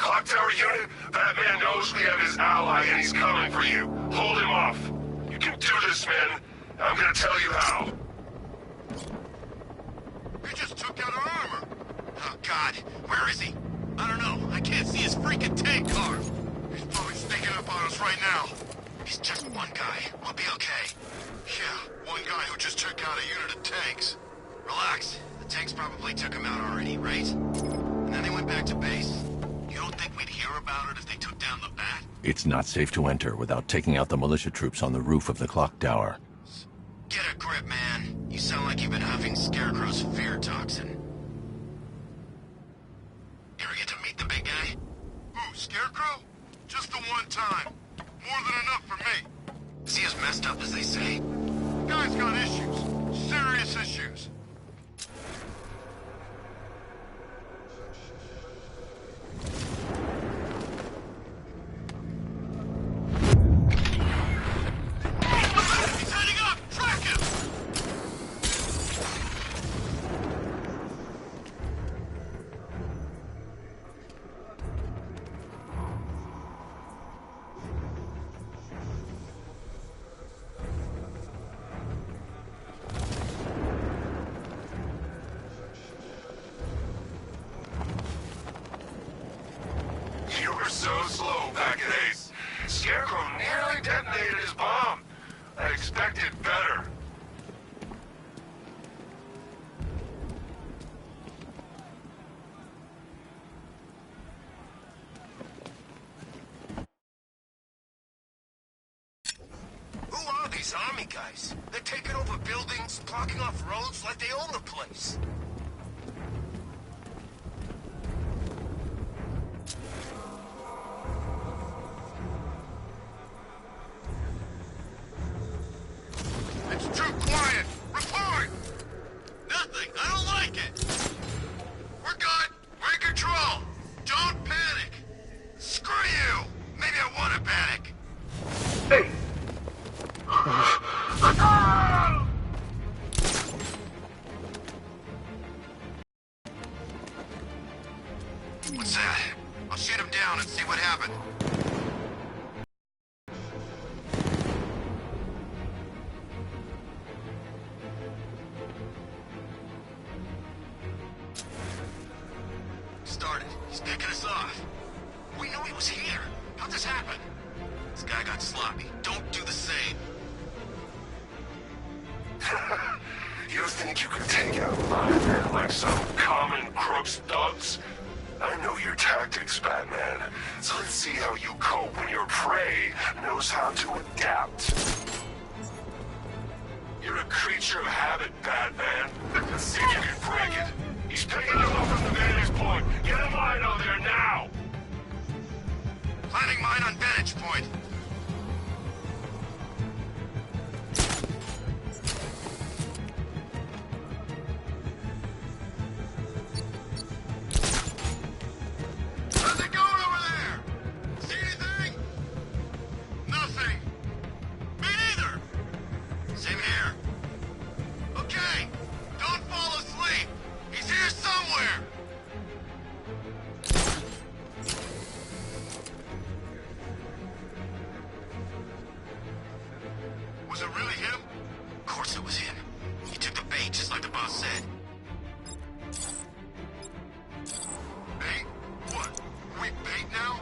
Clock tower unit, Batman knows we have his ally and he's coming for you. Hold him off. You can do this, man. I'm gonna tell you how. He just took out our armor. Oh, God. Where is he? I don't know. I can't see his freaking tank car. He's probably sneaking up on us right now. He's just one guy. We'll be okay. Yeah, one guy who just took out a unit of tanks. Relax. The tanks probably took him out already, right? And then they went back to base. You don't think we'd hear about it if they took down the Bat? It's not safe to enter without taking out the militia troops on the roof of the clock tower. Get a grip, man. You sound like you've been huffing Scarecrow's fear toxin. You ever get to meet the big guy? Who, Scarecrow? Just the one time. More than enough for me. Is he as messed up as they say? Guy's got issues. Serious issues. He's heading up! Track him! You were so slow back at Ace. Scarecrow nearly detonated his bomb. I expected better. Who are these army guys? They're taking over buildings, blocking off roads like they own the place. It's too quiet! Report! Nothing! I don't like it! We're good! We're in control! Don't panic! Screw you! Maybe I want to panic! Hey! What's that? I'll shoot him down and see what happened. Started. He's picking us off. We knew he was here. How'd this happen? This guy got sloppy. Don't do the same. You think you could take out live men like some common crooks thugs? I know your tactics, Batman. So let's see how you cope when your prey knows how to adapt. You're a creature of habit, Batman. Let's see if you can break it. He's picking you up from the vantage point. Get a line on there now! Planning mine on vantage point. How's it going over there? See anything? Nothing. Me neither. Same here. Okay, don't fall asleep. He's here somewhere. Was it really him? Of course it was him. He took the bait just like the boss said. Bait? What? We bait now?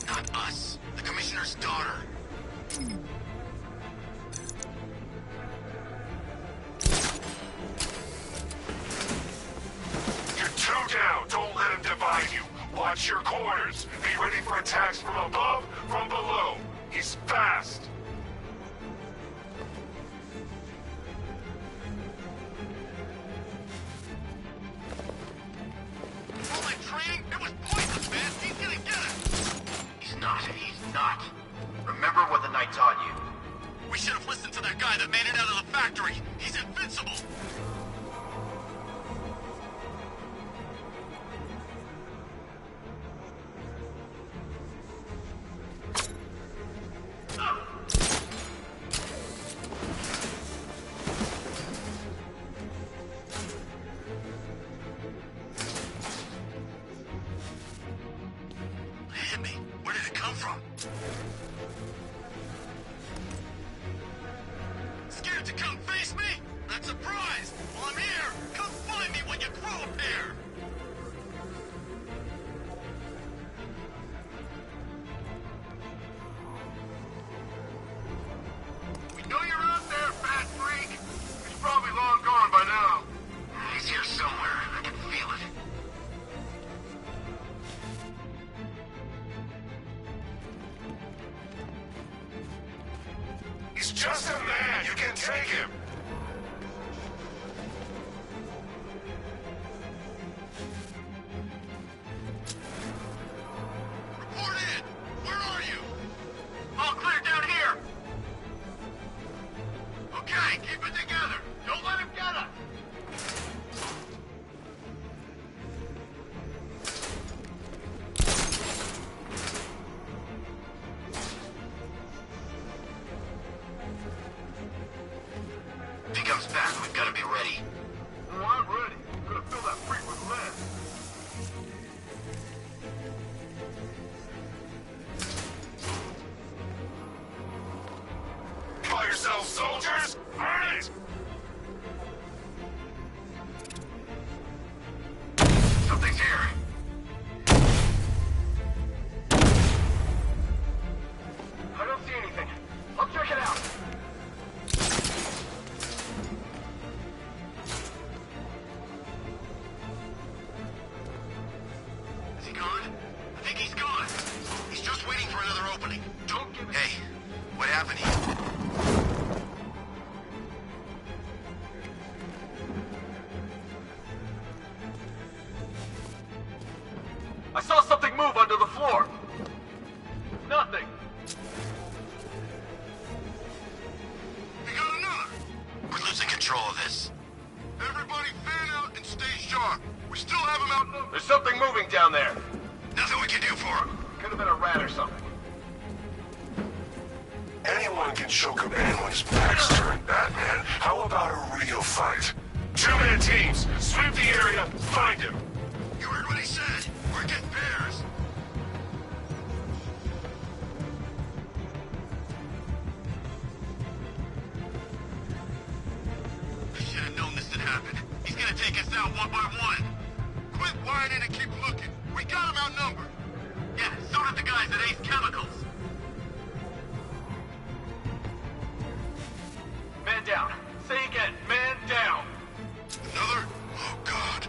Not us. The commissioner's daughter. You're two down. Don't let him divide you. Watch your corners. Be ready for attacks from above, from below. He's fast. All that training, it was pointless, man. He's gonna get us. He's not. Remember what the knight taught you. We should have listened to that guy that made it out of the factory. He's invincible. watching me. Where did it come from? Scared to come face me? Not surprised. Well, I'm here. Come find me when you grow a pair. We know you're out there, fat freak. He's probably long gone by now. He's here somewhere. I can feel it. He's just a man. You can take him. Report in. Where are you? All clear down here. Okay, keep it together. Don't let him get us. If he comes back, we've got to be ready. Oh, I'm ready. I'm gonna fill that freak with lead. Call yourselves soldiers? Burn it! Something's here. I don't see anything. I'll check it out. Is he gone? I think he's gone. He's just waiting for another opening. Don't give it. Hey, what happened here? I saw something move under the floor. Nothing. We got another. We're losing control of this. Everybody fan out and stay sharp. We still have him outnumbered. There's something moving down there. Nothing we can do for him. Could have been a rat or something. Anyone can choke a man when his back's turned, Batman. How about a real fight? 2-man teams. Sweep the area. Find him. You heard what he said. We're getting pairs. I should have known this would happen. He's gonna take us out one by one. Quit whining and keep looking. We got him outnumbered. Yeah, so did the guys at Ace Chemicals. Man down. Say again. Man down. Another? Oh, God.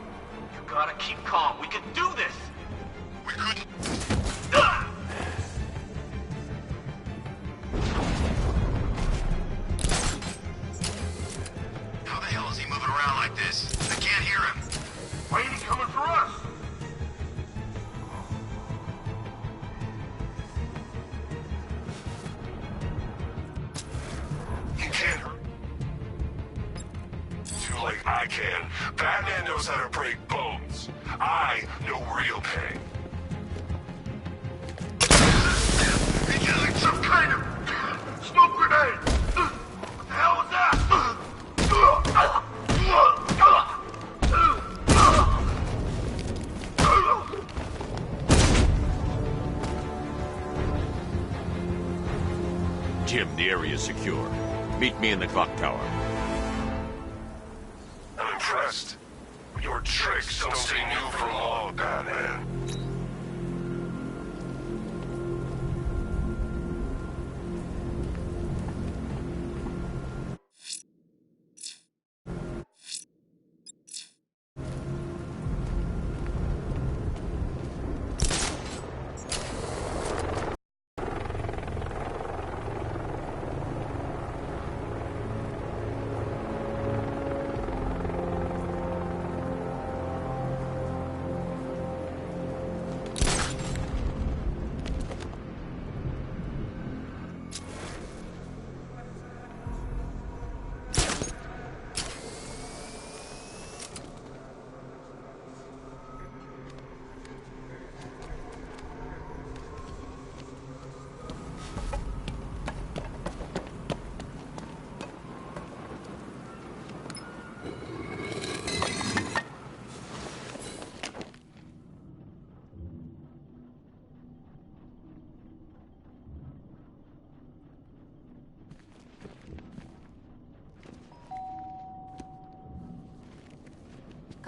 You gotta keep calm. We can do this. We couldn't. Ah! How the hell is he moving around like this? I can't hear him. Why ain't he coming for us? He can't hurt. Too late. I can. Batman knows how to break bones. I know real pain. He's using some kind of smoke grenade. What the hell was that? Jim, the area is secure. Meet me in the clock tower. I'm impressed. Your tricks don't stay new for long, Batman.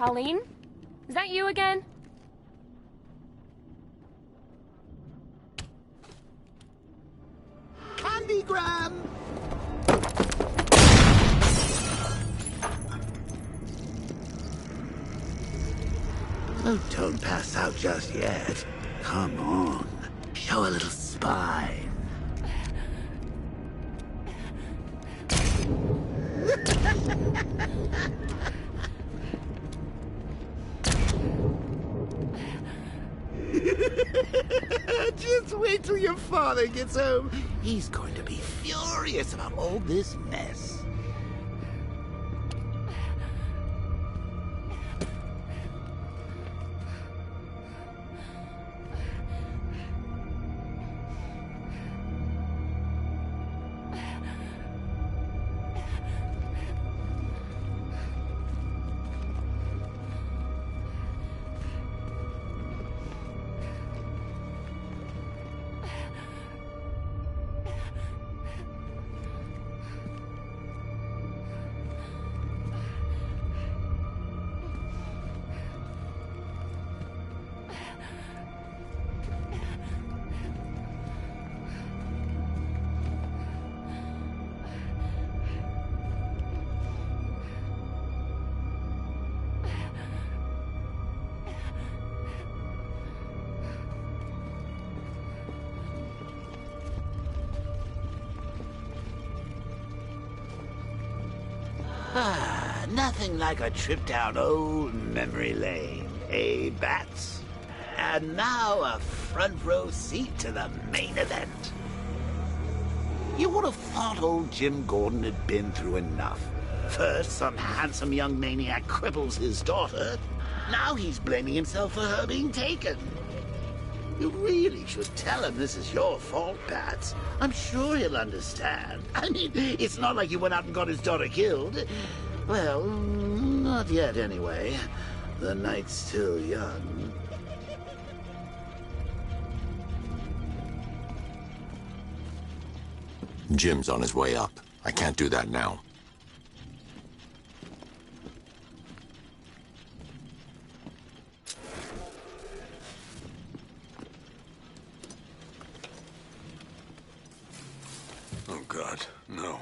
Colleen? Is that you again? Candygram! Oh, don't pass out just yet. Come on. Show a little spine. Just wait till your father gets home. He's going to be furious about all this mess. Nothing like a trip down old memory lane, eh, Bats? And now a front row seat to the main event. You would have thought old Jim Gordon had been through enough. First, some handsome young maniac cripples his daughter. Now he's blaming himself for her being taken. You really should tell him this is your fault, Bats. I'm sure he'll understand. I mean, it's not like you went out and got his daughter killed. Well, not yet, anyway. The night's still young. Jim's on his way up. I can't do that now. Oh, God, no.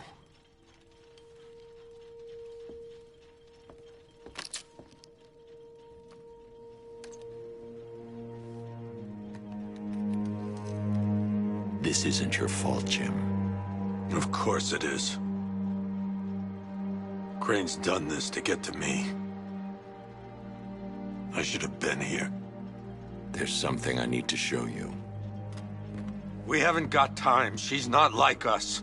This isn't your fault, Jim. Of course it is. Crane's done this to get to me. I should have been here. There's something I need to show you. We haven't got time. She's not like us.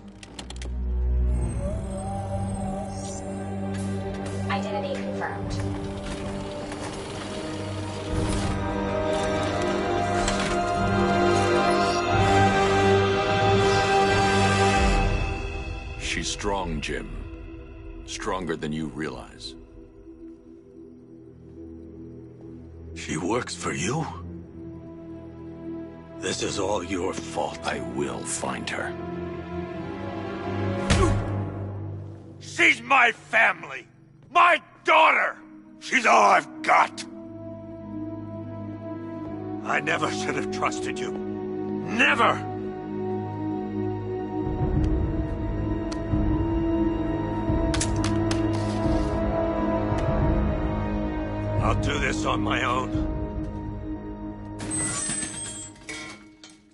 Identity confirmed. She's strong, Jim. Stronger than you realize. She works for you? This is all your fault. I will find her. She's my family! My daughter! She's all I've got! I never should have trusted you. Never! I'll do this on my own.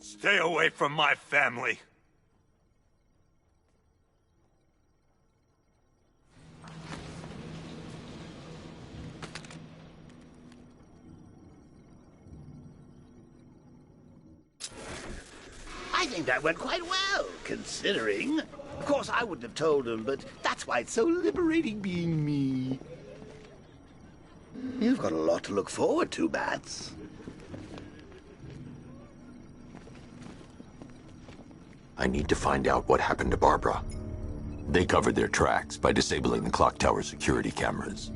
Stay away from my family. I think that went quite well, considering. Of course, I wouldn't have told him, but that's why it's so liberating being me. You've got a lot to look forward to, Bats. I need to find out what happened to Barbara. They covered their tracks by disabling the clock tower security cameras.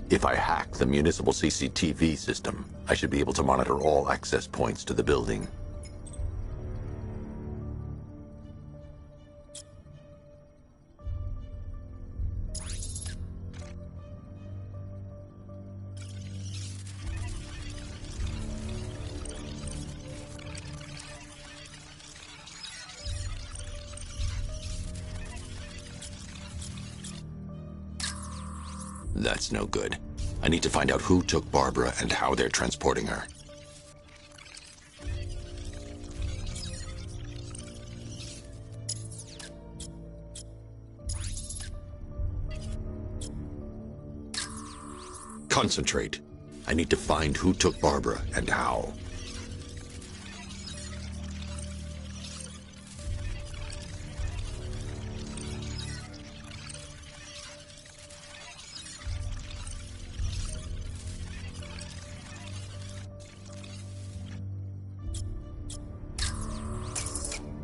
If I hack the municipal CCTV system, I should be able to monitor all access points to the building. That's no good. I need to find out who took Barbara and how they're transporting her. Concentrate. I need to find who took Barbara and how.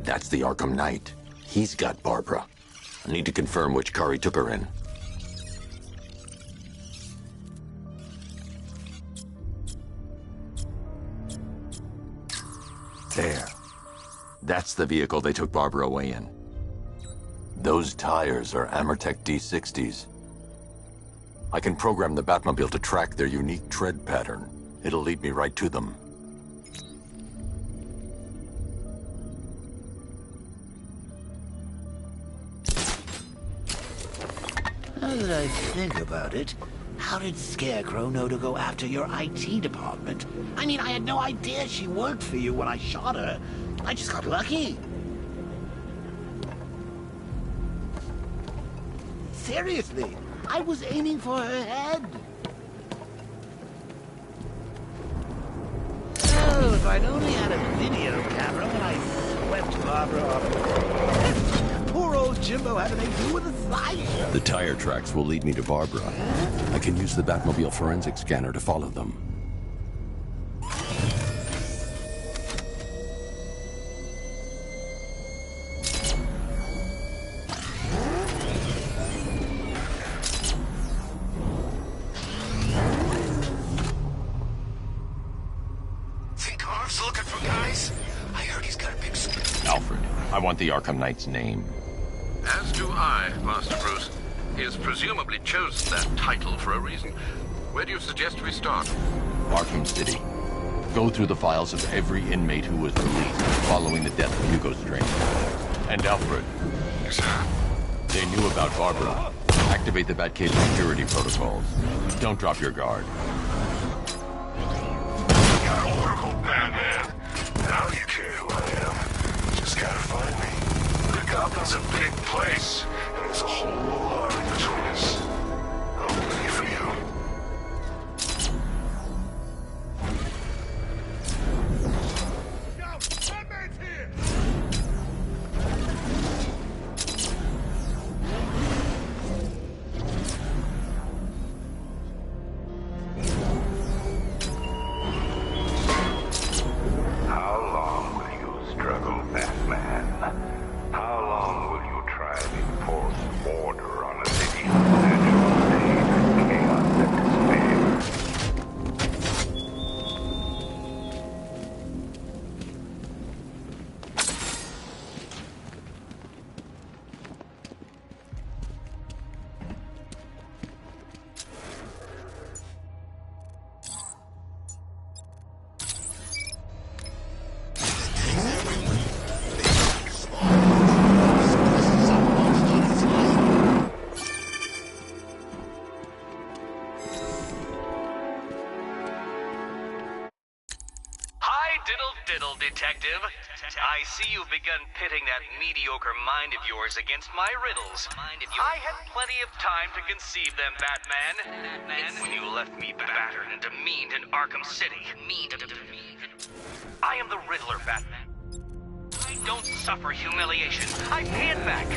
That's the Arkham Knight. He's got Barbara. I need to confirm which car he took her in. There. That's the vehicle they took Barbara away in. Those tires are Amertech D60s. I can program the Batmobile to track their unique tread pattern. It'll lead me right to them. Now that I think about it, how did Scarecrow know to go after your IT department? I mean, I had no idea she worked for you when I shot her. I just got lucky. Seriously, I was aiming for her head. Oh, if I'd only had a video camera when I swept Barbara off. Poor old Jimbo had to make do with a slideshow. The tire tracks will lead me to Barbara. I can use the Batmobile forensic scanner to follow them. Think Harv's looking for guys? I heard he's got a big scoop. Alfred, I want the Arkham Knight's name. As do I, Master Bruce. He has presumably chosen that title for a reason. Where do you suggest we start? Arkham City. Go through the files of every inmate who was released following the death of Hugo Strange. And Alfred, Yes, sir. they knew about Barbara. Activate the Batcave security protocols. Don't drop your guard. Got Oracle, Batman. Now you care who I am. Just gotta find me. The Gotham's a big place, and there's a whole lot in between us. I'm ready for you. Batman's here! How long will you struggle, Batman? How long will you try to enforce order on a city of natural pain, chaos, and despair? Hi, diddle, detective. I see you've begun pitting that mediocre mind of yours against my riddles. I had plenty of time to conceive them, Batman. When you left me battered and demeaned in Arkham City. I am the Riddler, Batman. I don't suffer humiliation. I pay it back.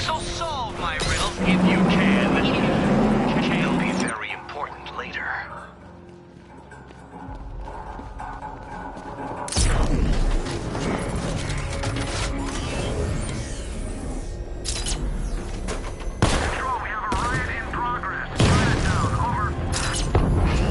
So solve my riddles if you can. They'll be very important later. Control, we have a riot in progress. Chinatown, over.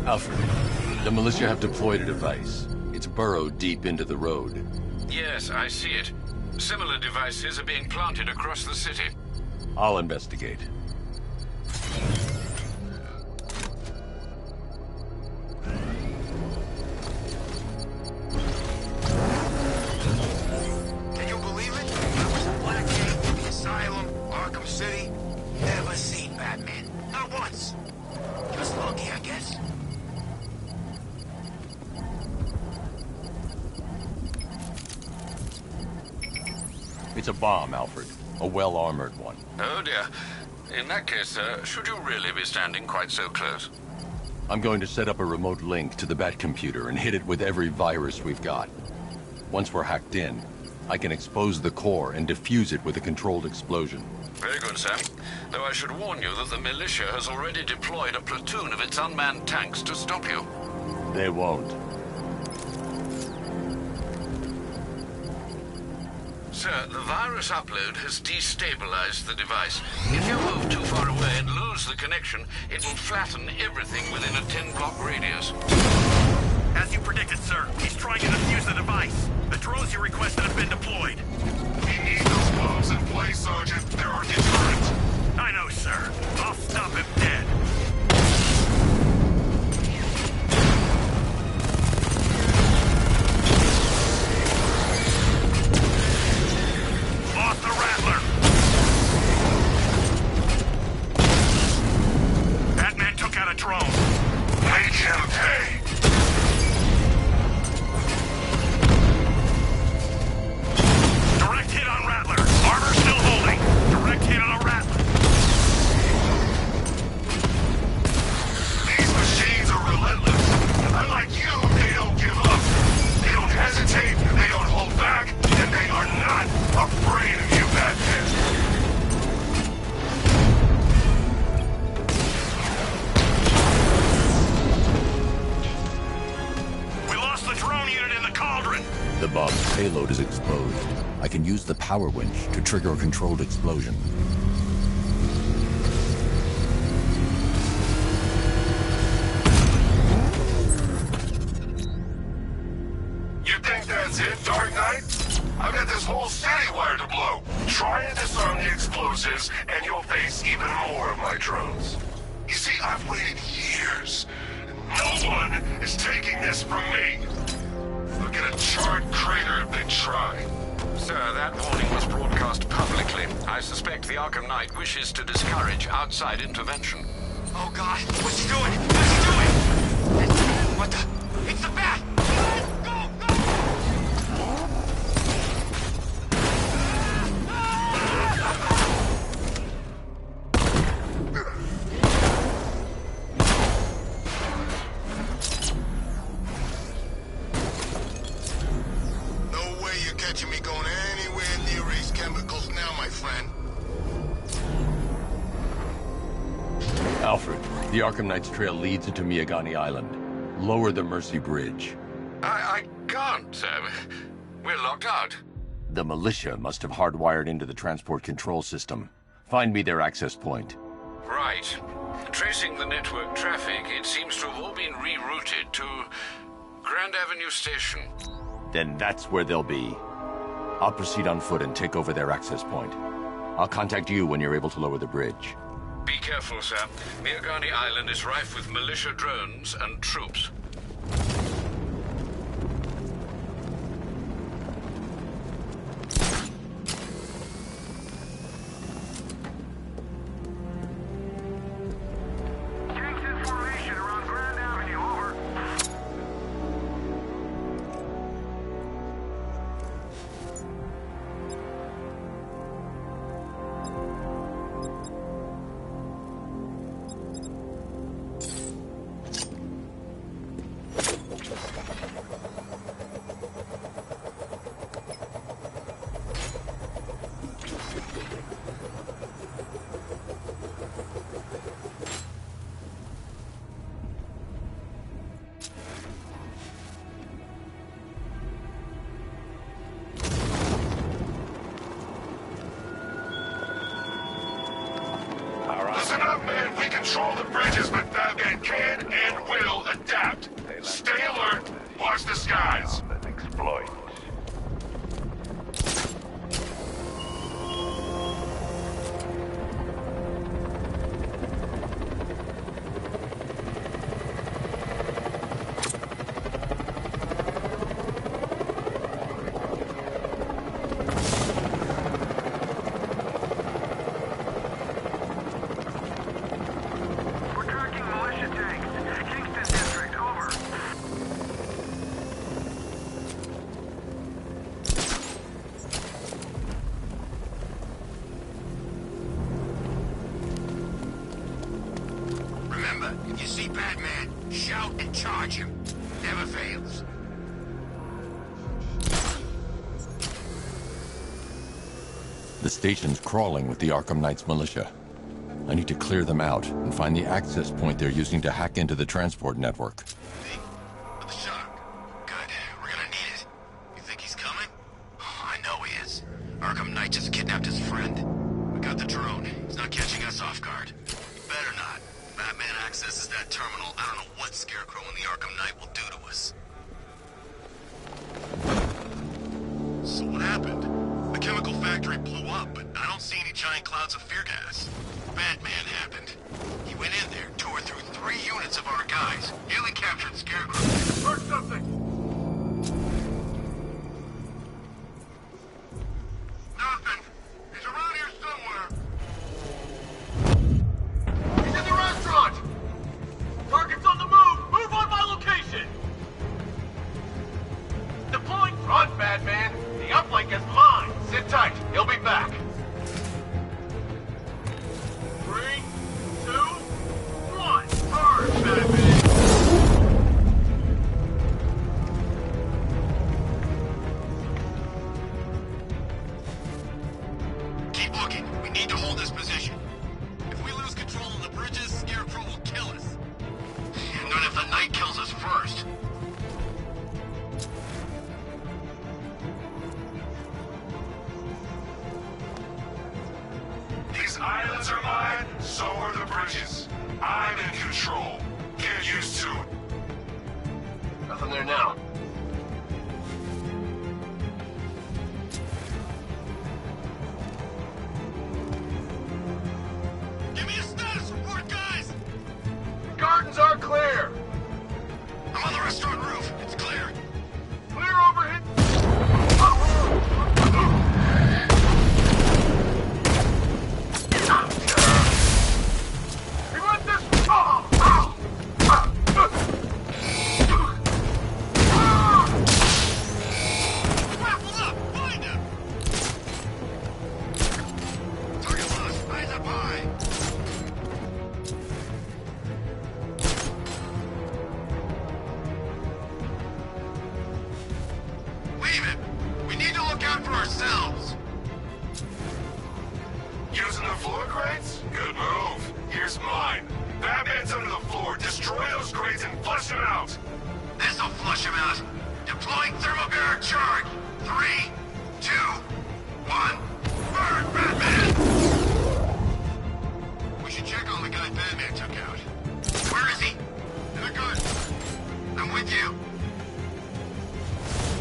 Alfred, the militia have deployed a device. It's burrowed deep into the road. Yes, I see it. Similar devices are being planted across the city. I'll investigate. City? Never seen Batman. Not once. Just lucky, I guess. It's a bomb, Alfred. A well-armored one. Oh dear. In that case, sir, should you really be standing quite so close? I'm going to set up a remote link to the Bat computer and hit it with every virus we've got. Once we're hacked in, I can expose the core and defuse it with a controlled explosion. Very good, sir. Though I should warn you that the militia has already deployed a platoon of its unmanned tanks to stop you. They won't. Sir, the virus upload has destabilized the device. If you move too far away and lose the connection, it will flatten everything within a 10-block radius. As you predicted, sir, he's trying to defuse the device. The drones you requested have been deployed. We need those bombs in place, Sergeant. They're our deterrent. I know, sir. I'll stop him dead. Lost the Rattler. Batman took out a drone. Make him pay. Direct hit on Rattler. Armor still holding. Direct hit on a Rattler. These machines are relentless. Unlike you, they don't give up. They don't hesitate, they don't hold back, and they are not afraid of you, Batman. We lost the drone unit in the cauldron. The bomb's payload is exposed. I can use the power winch to trigger a controlled explosion. You think that's it, Dark Knight? I've got this whole city wired to blow. Try and disarm the explosives, and you'll face even more of my drones. You see, I've waited years. No one is taking this from me. They'll get a charred crater if they try. Sir, that warning was broadcast publicly. I suspect the Arkham Knight wishes to discourage outside intervention. Oh, God. What's he doing? What's he doing? What the? It's the Bat! Go! No way you're catching me going anywhere near these chemicals now, my friend. Alfred, the Arkham Knight's trail leads into Miagani Island. Lower the Mercy Bridge. I can't, sir. We're locked out. The militia must have hardwired into the transport control system. Find me their access point. Right. Tracing the network traffic, it seems to have all been rerouted to Grand Avenue Station. Then that's where they'll be. I'll proceed on foot and take over their access point. I'll contact you when you're able to lower the bridge. Be careful, sir. Miagani Island is rife with militia drones and troops. Tanks in formation around Grand Avenue, over. Listen up, man. We control the bridges, but Batman can and will adapt. Stay alert. Watch the skies. And exploits. Remember, if you see Batman, shout and charge him. Never fails. The station's crawling with the Arkham Knight's militia. I need to clear them out and find the access point they're using to hack into the transport network. See? With the shutter. Good. We're gonna need it. You think he's coming? Oh, I know he is. Arkham Knight just kidnapped his friend. We got the drone. He's not catching us off guard. Better not. Batman accesses that terminal. I don't know what Scarecrow and the Arkham Knight will do to us. So what happened? The chemical factory blew up, but I don't see any giant clouds of fear gas. Batman happened. He went in there, tore through 3 units of our guys, nearly captured Scarecrow. Heard something! Nothing. He's around here somewhere. He's in the restaurant! Target's on the move! Move on my location! Deploying front, Batman! The uplink is mine! Sit tight, he'll be back. 3, 2, 1, charge, Batman! Keep looking. We need to hold this position. If we lose control of the bridges, Scarecrow will kill us. Not if the Knight kills us first. These islands are mine, so are the bridges. I'm in control. Get used to it. Nothing there now. Give me a status report, guys! Gardens are clear. I'm on the restaurant roof. It's clear. Clear overhead. We want this. Grapple up! Find him! Target lost. Eyes up high. Leave it. We need to look out for ourselves. Using the floor crates? Good move. Here's mine. Batman's under the floor. Destroy those crates and flush them out. This'll flush him out. Deploying thermal barrier charge. 3, 2, 1. Burn, Batman! We should check on the guy Batman took out. Where is he? In the gun. I'm with you.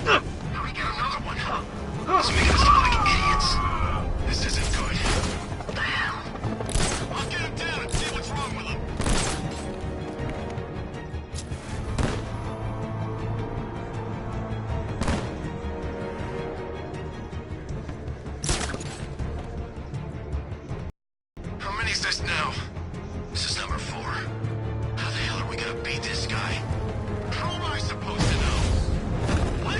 How do we get another one? This makes us look like idiots. This isn't good. What the hell? I'll get him down and see what's wrong with him. How many's this now? This is number 4. How the hell are we gonna beat this guy? How am I supposed to know? What?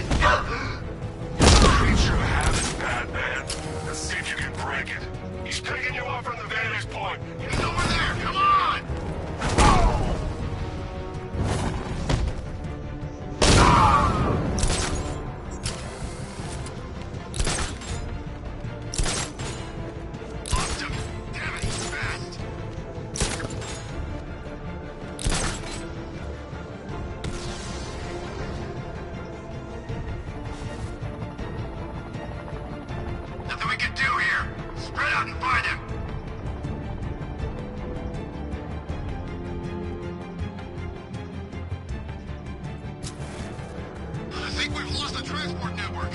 Creature habit, Batman. Let's see if you can break it. He's picking you up from the vantage point. He's over there! Come on! Lost him! Damn it, he's fast! Nothing we can do here! Spread out and find him! I think we've lost the transport network.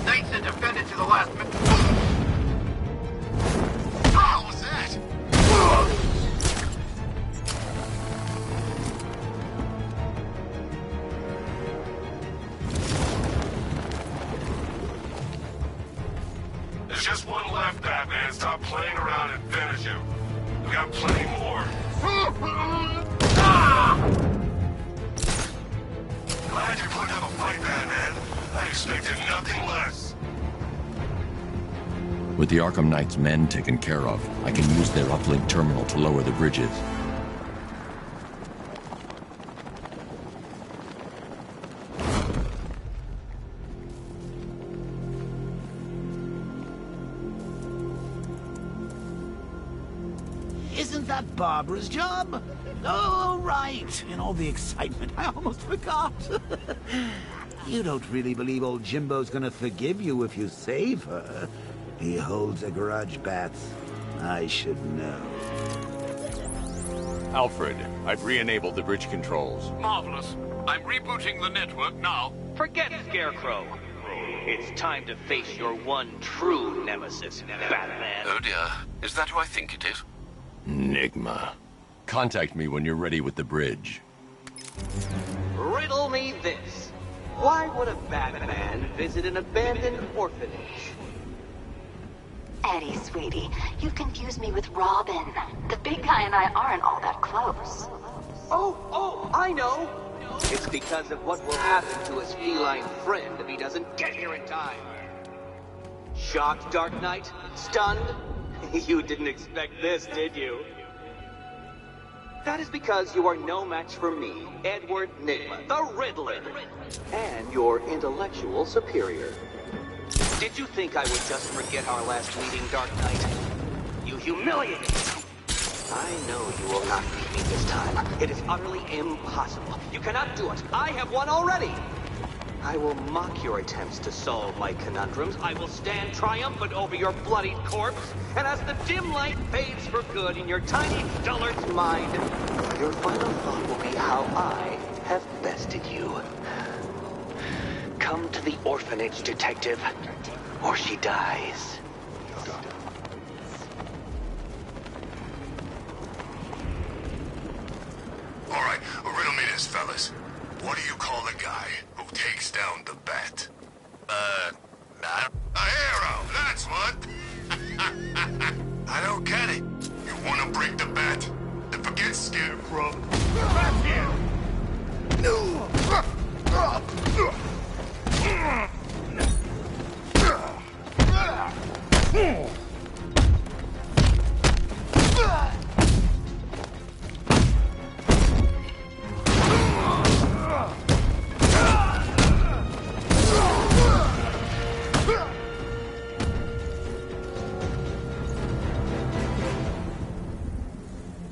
Knights had defended to the last minute. What was that? There's just one left, Batman. Stop playing around and finish him. We got plenty more. Glad you're putting up a fight, Batman. I expected nothing less. With the Arkham Knight's men taken care of, I can use their uplink terminal to lower the bridges. Isn't that Barbara's job? Oh, right. In all the excitement, I almost forgot. You don't really believe old Jimbo's gonna forgive you if you save her. He holds a grudge, Bats. I should know. Alfred, I've re-enabled the bridge controls. Marvelous. I'm rebooting the network now. Forget Scarecrow. It's time to face your one true nemesis, Batman. Oh dear. Is that who I think it is? Enigma. Contact me when you're ready with the bridge. Riddle me this. Why would a Batman visit an abandoned orphanage? Eddie, sweetie, you confused me with Robin. The big guy and I aren't all that close. Oh, I know. It's because of what will happen to his feline friend if he doesn't get here in time. Shocked, Dark Knight? Stunned? You didn't expect this, did you? That is because you are no match for me, Edward Nygma, the Riddler, and your intellectual superior. Did you think I would just forget our last meeting, Dark Knight? You humiliated me. I know you will not beat me this time. It is utterly impossible. You cannot do it. I have won already. I will mock your attempts to solve my conundrums. I will stand triumphant over your bloodied corpse. And as the dim light fades for good in your tiny dullard's mind, your final thought will be how I have bested you. Come to the orphanage, detective, or she dies. All right, riddle me this, fellas. What do you call the guy who takes down the bat? A hero, that's what. I don't get it. You want to break the bat? Then forget Scarecrow. Back here!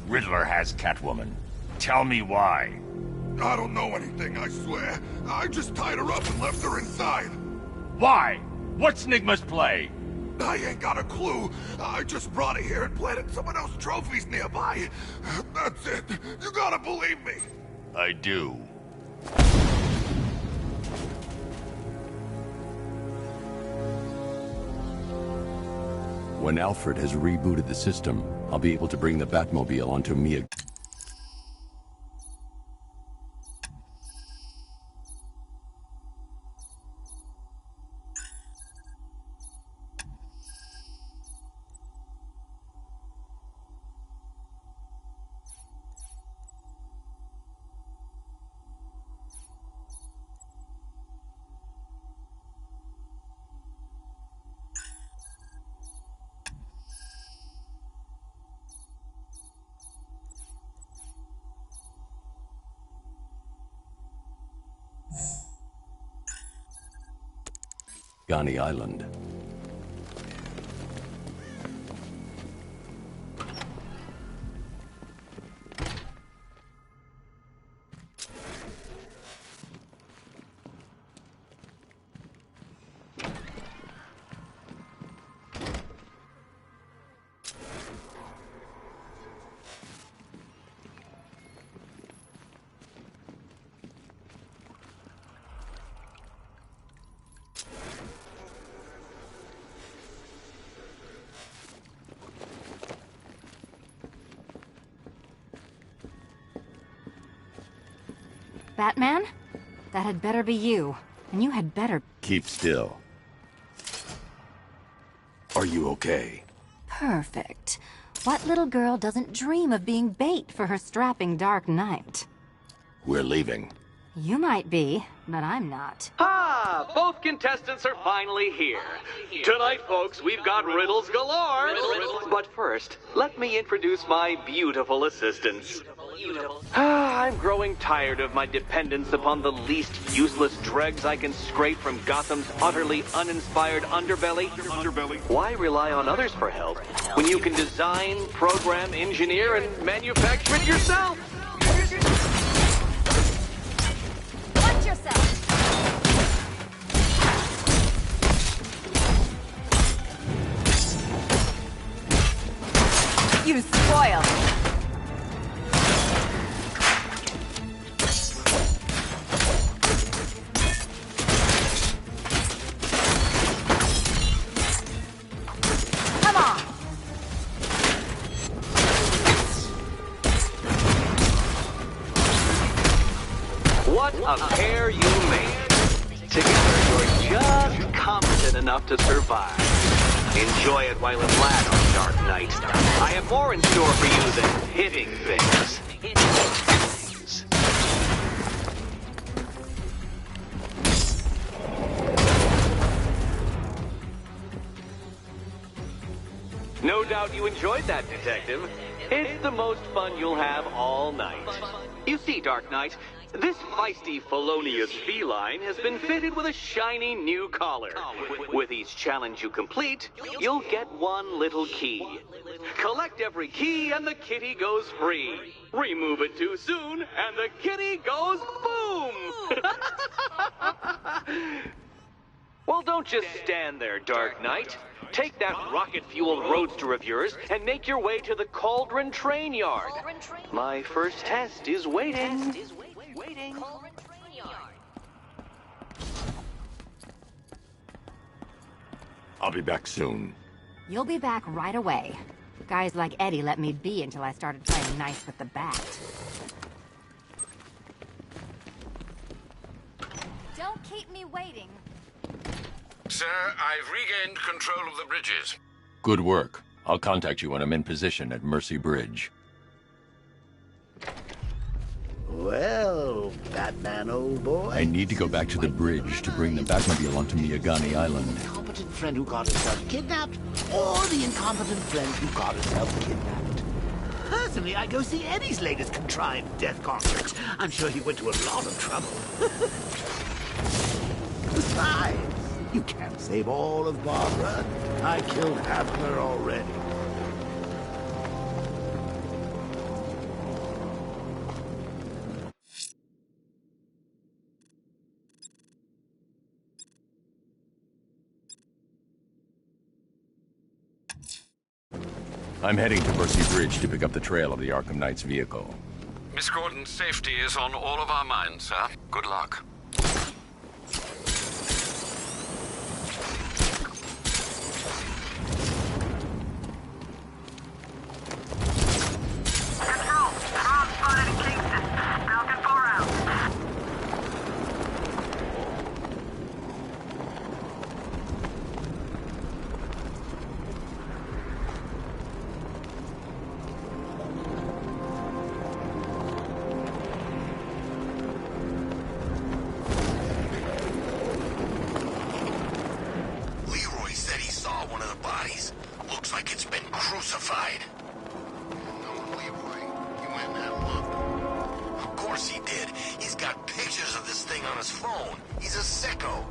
Riddler has Catwoman. Tell me why. I don't know anything, I swear. I just tied her up and left her inside. Why? What's Nygma's play? I ain't got a clue. I just brought her here and planted someone else's trophies nearby. That's it. You gotta believe me. I do. When Alfred has rebooted the system, I'll be able to bring the Batmobile onto Mia. Ghani Island. Batman? That had better be you. And you had better... Keep still. Are you okay? Perfect. What little girl doesn't dream of being bait for her strapping Dark Knight? We're leaving. You might be, but I'm not. Ah, both contestants are finally here. Tonight, folks, we've got riddles galore. But first, let me introduce my beautiful assistants. I'm growing tired of my dependence upon the least useless dregs I can scrape from Gotham's utterly uninspired underbelly. Why rely on others for help when you can design, program, engineer, and manufacture it yourself? Watch yourself! You spoiled. Come on. What a pair you made. Together, you're just competent enough to survive. Enjoy it while it lasts, Dark Knight. I have more in store for you than hitting things. No doubt you enjoyed that, Detective. It's the most fun you'll have all night. You see, Dark Knight, this feisty, felonious feline has been fitted with a shiny new collar. With each challenge you complete, you'll get one little key. Collect every key and the kitty goes free. Remove it too soon and the kitty goes boom! Well, don't just stand there, Dark Knight. Take that rocket-fueled roadster of yours and make your way to the Cauldron Train Yard. My first test is waiting. I'll be back soon. You'll be back right away. Guys like Eddie let me be until I started playing nice with the bat. Don't keep me waiting. Sir, I've regained control of the bridges. Good work. I'll contact you when I'm in position at Mercy Bridge. Well, Batman, old boy. I need to go back to the bridge to bring the Batmobile onto Miyagani Island. The incompetent friend who got herself kidnapped, or the incompetent friend who got herself kidnapped. Personally, I'd go see Eddie's latest contrived death conference. I'm sure he went to a lot of trouble. Besides, you can't save all of Barbara. I killed half of her already. I'm heading to Mercy Bridge to pick up the trail of the Arkham Knight's vehicle. Miss Gordon's safety is on all of our minds, sir. Good luck. crucified. No, Leroy. You went and had a look. Of course he did. He's got pictures of this thing on his phone. He's a sicko.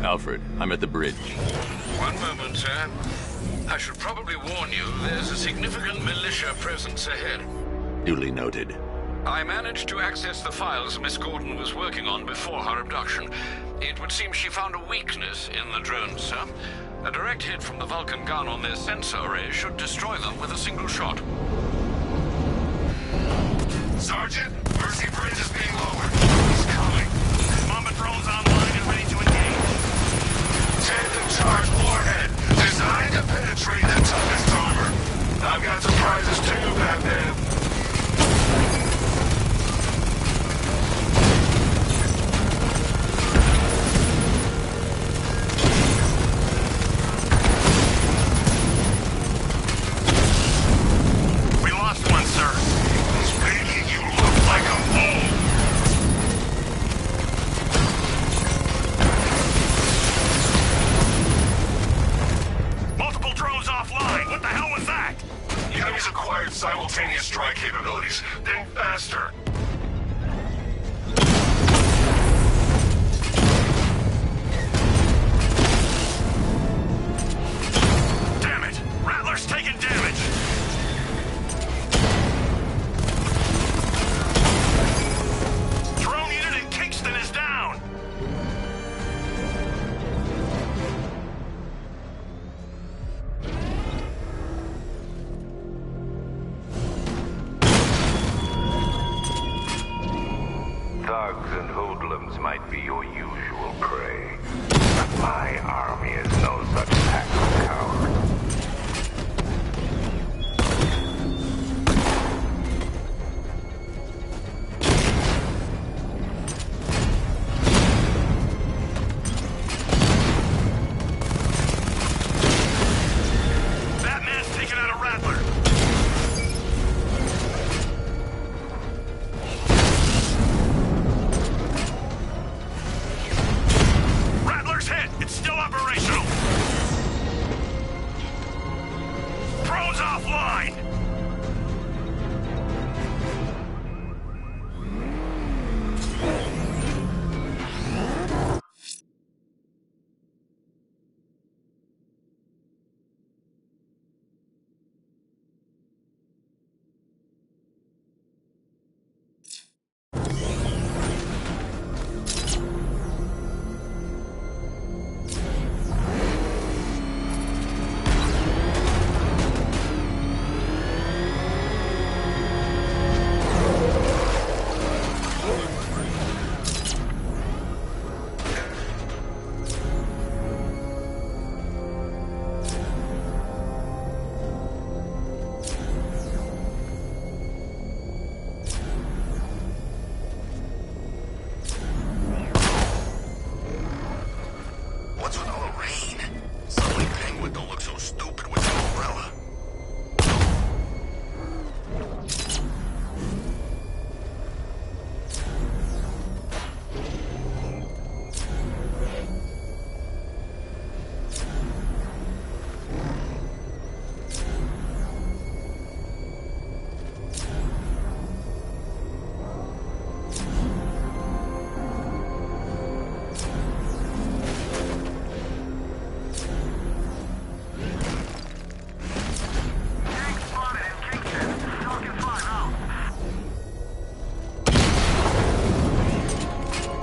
Alfred, I'm at the bridge. One moment, sir. I should probably warn you, there's a significant militia presence ahead. Duly noted. I managed to access the files Miss Gordon was working on before her abduction. It would seem she found a weakness in the drones, sir. A direct hit from the Vulcan gun on their sensor array should destroy them with a single shot. Sergeant, Mercy Bridge is being lowered. He's coming. Mamba drones online and ready to engage. Tandem charge warhead, designed to penetrate the toughest armor. I've got surprises too, Batman. We lost one, sir. enemy's acquired simultaneous strike capabilities. Then faster. Damn it! Rattler's taking damage! Drone unit in Kingston is down! Thugs and hoodlums might be your usual prey, but my army is no such pack of cowards. Batman's taking out a Rattler! Rattler's hit! It's still operational! Drone's offline! What's with all the rain? Suddenly Penguin don't look so stupid with an umbrella.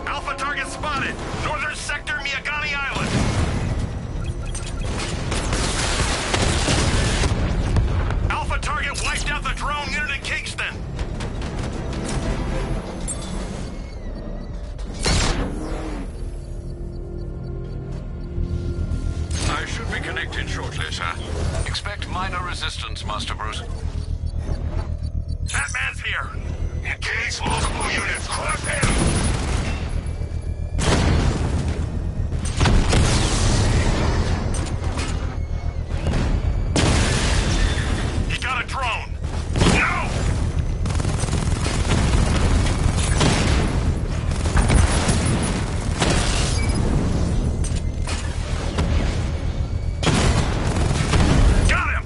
Alpha target spotted! Northern sector, Miyagani Island! Alpha target wiped out the drone unit in Kingston! I should be connected shortly, sir. Expect minor resistance, Master Bruce. Batman's here! Engage multiple units. Crush him! He got a drone! No! Got him!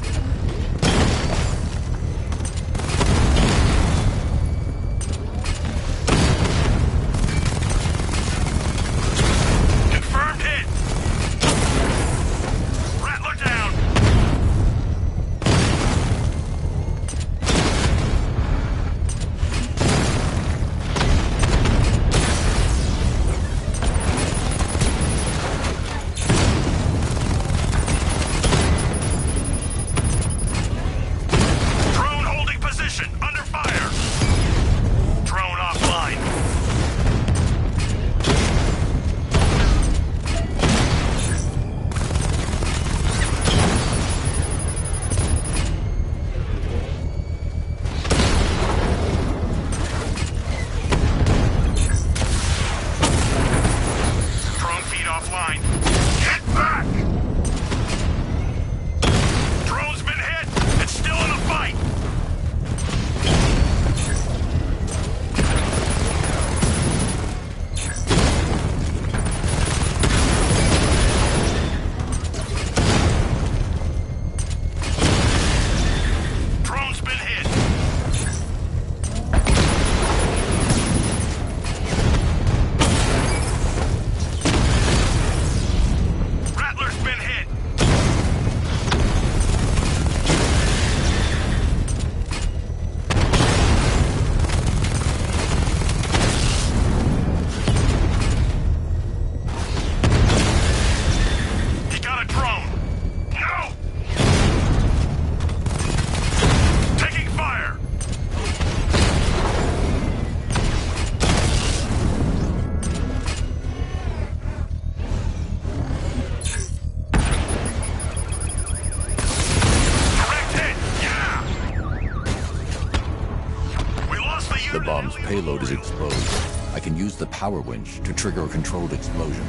The bomb's payload is exposed. I can use the power winch to trigger a controlled explosion.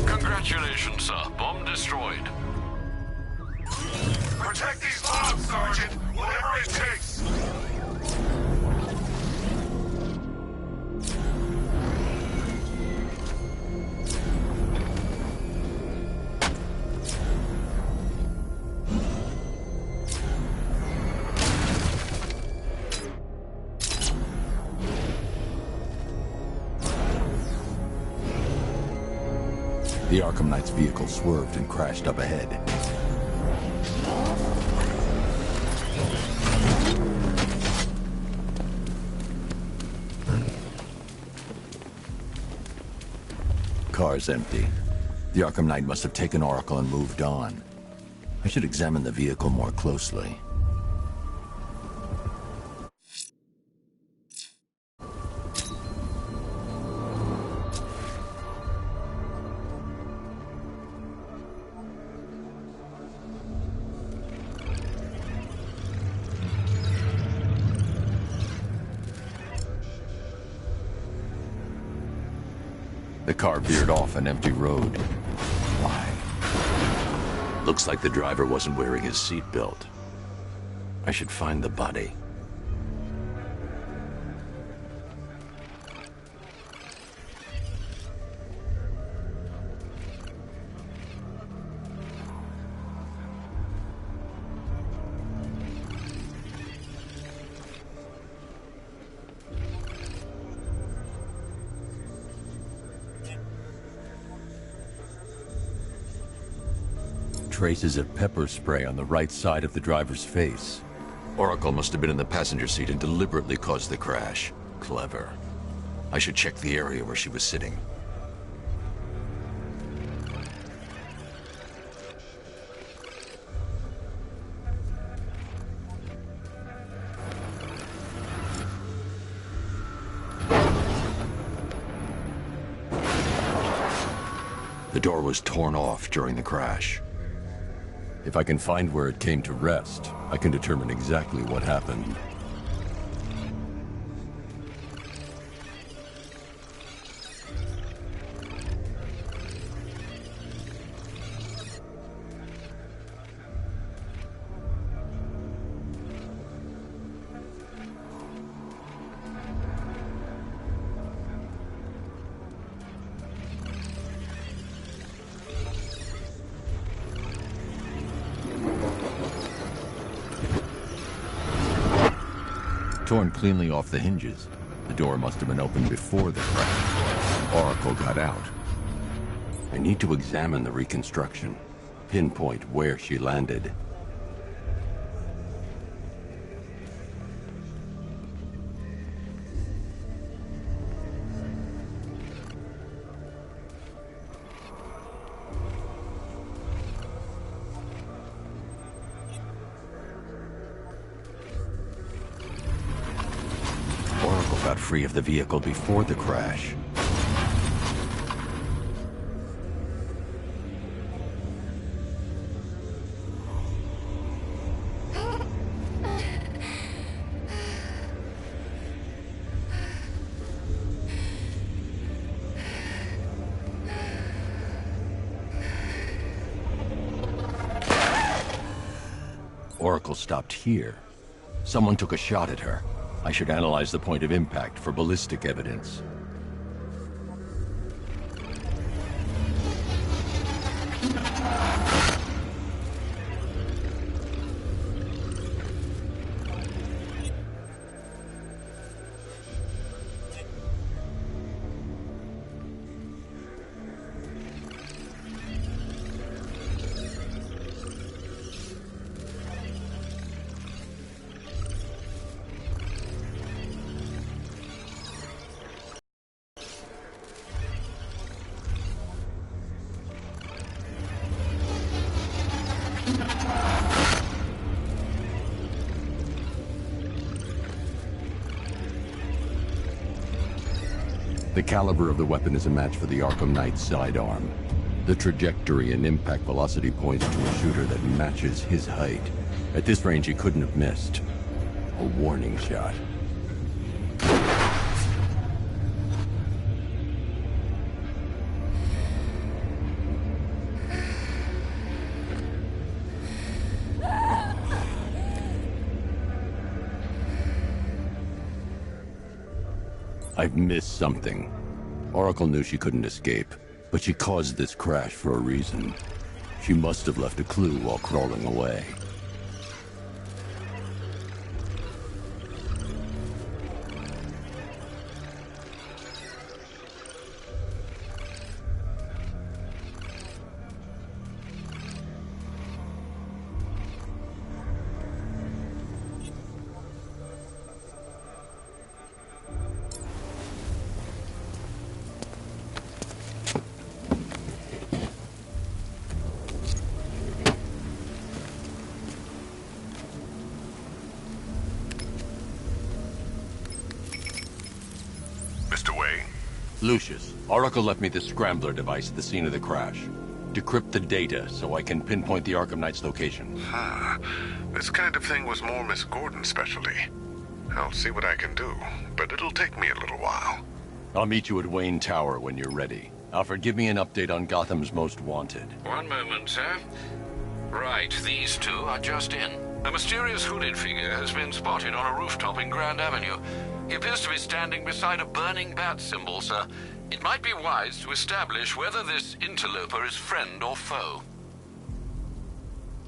Congratulations, sir. Bomb destroyed. Protect these bombs, Sergeant! Whatever it takes! The Arkham Knight's vehicle swerved and crashed up ahead. Car's empty. The Arkham Knight must have taken Oracle and moved on. I should examine the vehicle more closely. The car veered off an empty road. Why? Looks like the driver wasn't wearing his seatbelt. I should find the body. Traces of pepper spray on the right side of the driver's face. Oracle must have been in the passenger seat and deliberately caused the crash. Clever. I should check the area where she was sitting. The door was torn off during the crash. If I can find where it came to rest, I can determine exactly what happened. Torn cleanly off the hinges. The door must have been opened before the crash. Oracle got out. I need to examine the reconstruction, pinpoint where she landed. Got free of the vehicle before the crash. Oracle stopped here. Someone took a shot at her. I should analyze the point of impact for ballistic evidence. The caliber of the weapon is a match for the Arkham Knight's sidearm. The trajectory and impact velocity points to a shooter that matches his height. At this range, he couldn't have missed. A warning shot. I've missed something. Oracle knew she couldn't escape, but she caused this crash for a reason. She must have left a clue while crawling away. Lucius, Oracle left me the scrambler device at the scene of the crash. Decrypt the data so I can pinpoint the Arkham Knight's location. This kind of thing was more Miss Gordon's specialty. I'll see what I can do, but it'll take me a little while. I'll meet you at Wayne Tower when you're ready. Alfred, give me an update on Gotham's Most Wanted. One moment, sir. Right, these two are just in. A mysterious hooded figure has been spotted on a rooftop in Grand Avenue. He appears to be standing beside a burning bat symbol, sir. It might be wise to establish whether this interloper is friend or foe.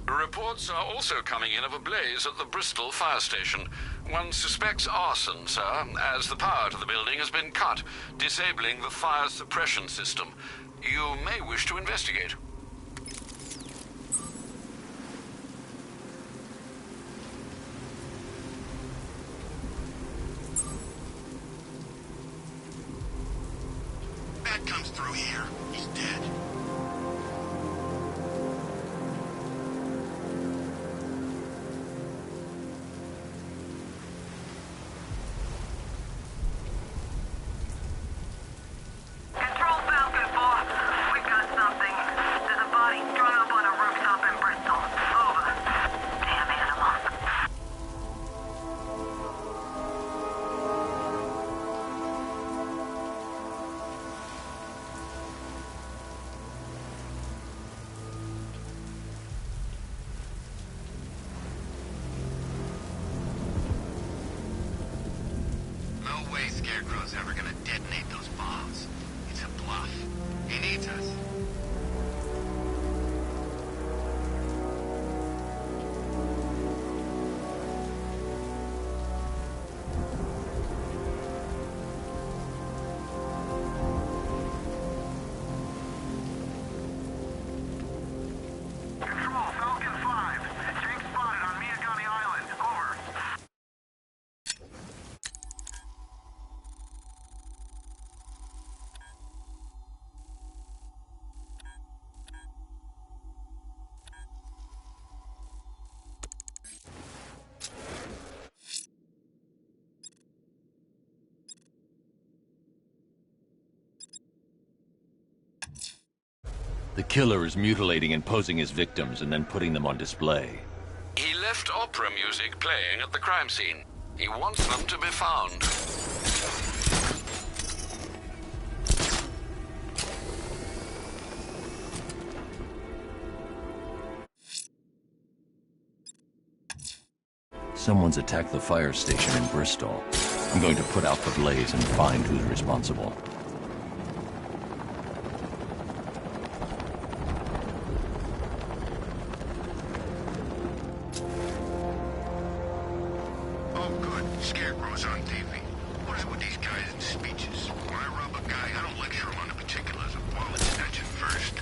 Reports are also coming in of a blaze at the Bristol fire station. One suspects arson, sir, as the power to the building has been cut, disabling the fire suppression system. You may wish to investigate. Comes through here. He's dead. Control Falcon 4. We've got something. There's a body strung up on a rooftop in Bristol. Over. Damn animal. No way Scarecrow's ever gonna detonate those bombs. It's a bluff. He needs us. Control Falcon 5. Jake spotted on Miyagani Island. Over. The killer is mutilating and posing as victims and then putting them on display. He left opera music playing at the crime scene. He wants them to be found. Someone's attacked the fire station in Bristol. I'm going to put out the blaze and find who's responsible. Oh, good. Scarecrow's on TV. What is it with these guys and speeches? When I rob a guy, I don't lecture him on the particulars of wallet snatching first.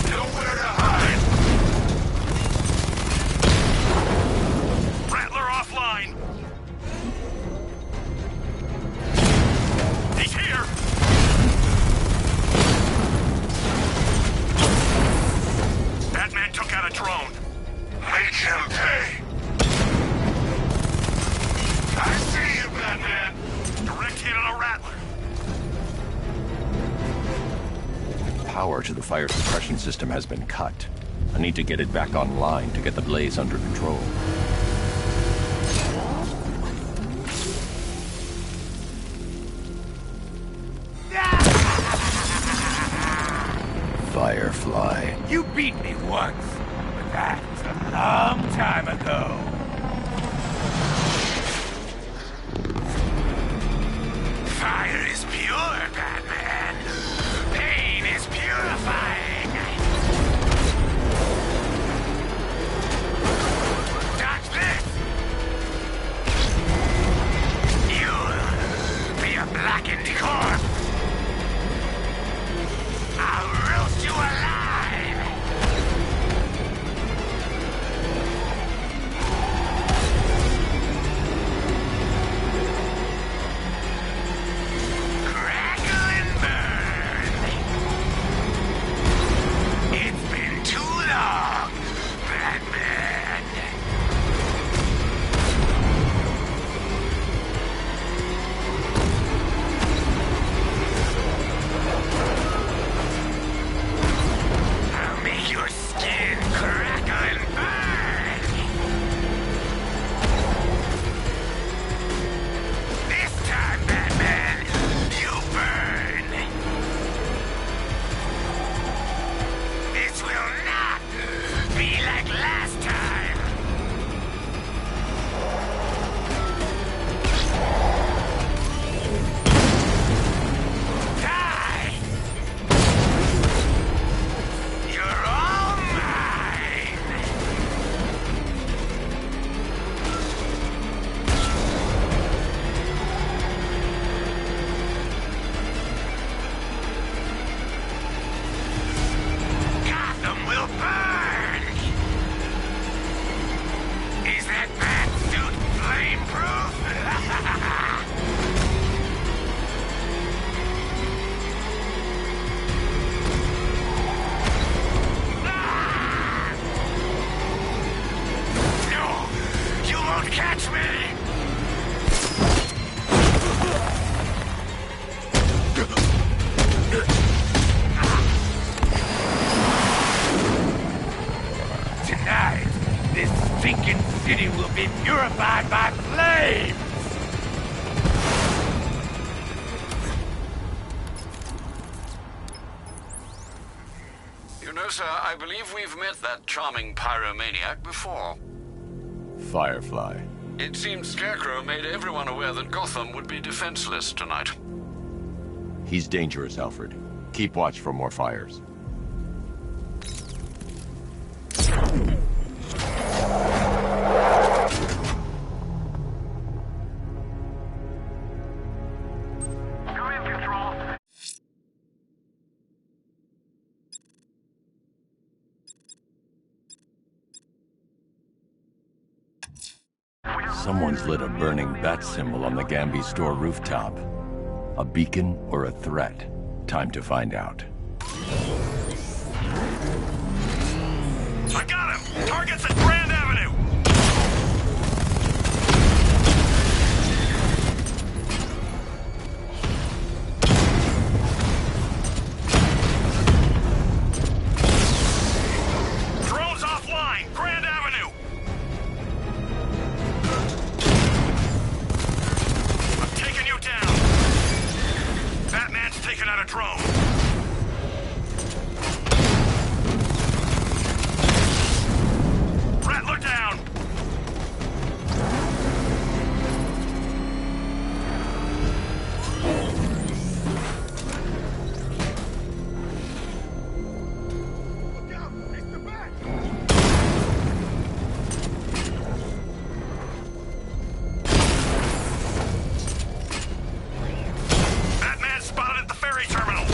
Nowhere to hide! Rattler. Power to the fire suppression system has been cut. I need to get it back online to get the blaze under control. Firefly. You beat me once, but that was a long time ago. Fire is pure, Batman. Pain is purifying. Dodge this! You'll be a blackened corpse. I'll roast you alive. Purified by flames! You know, sir, I believe we've met that charming pyromaniac before. Firefly. It seems Scarecrow made everyone aware that Gotham would be defenseless tonight. He's dangerous, Alfred. Keep watch for more fires. Someone's lit a burning bat symbol on the Gamby store rooftop. A beacon or a threat? Time to find out. I got him! Target's at Grand Avenue! Drone's offline! Grand Avenue! I'm taking you down! Batman's taking out a drone! Rattler down! Look out! It's the bat! Batman spotted at the ferry terminal!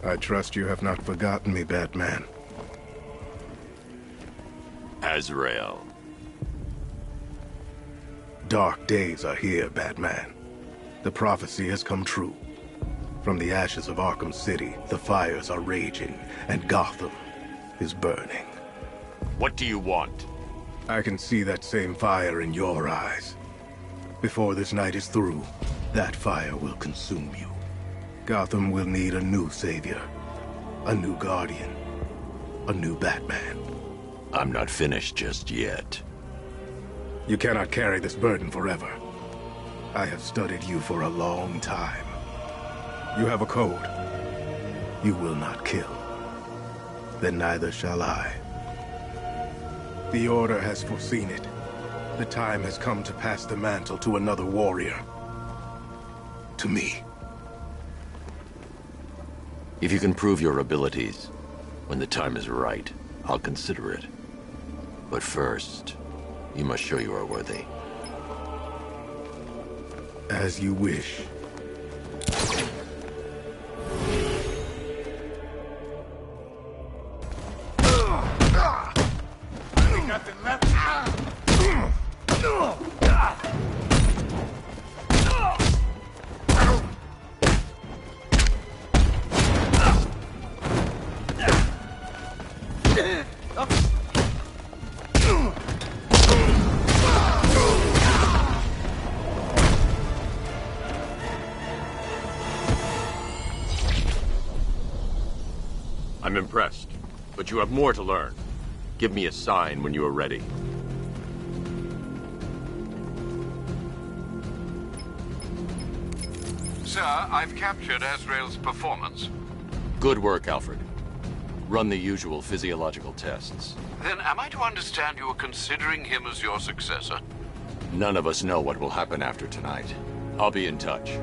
I trust you have not forgotten me, Batman. Azrael. Dark days are here, Batman. The prophecy has come true. From the ashes of Arkham City, the fires are raging, and Gotham is burning. What do you want? I can see that same fire in your eyes. Before this night is through, that fire will consume you. Gotham will need a new savior, a new guardian, a new Batman. I'm not finished just yet. You cannot carry this burden forever. I have studied you for a long time. You have a code. You will not kill. Then neither shall I. The Order has foreseen it. The time has come to pass the mantle to another warrior. To me. If you can prove your abilities, when the time is right, I'll consider it. But first, you must show you are worthy. As you wish. Nothing left. I'm impressed, but you have more to learn. Give me a sign when you are ready. Sir, I've captured Azrael's performance. Good work, Alfred. Run the usual physiological tests. Then am I to understand you are considering him as your successor? None of us know what will happen after tonight. I'll be in touch.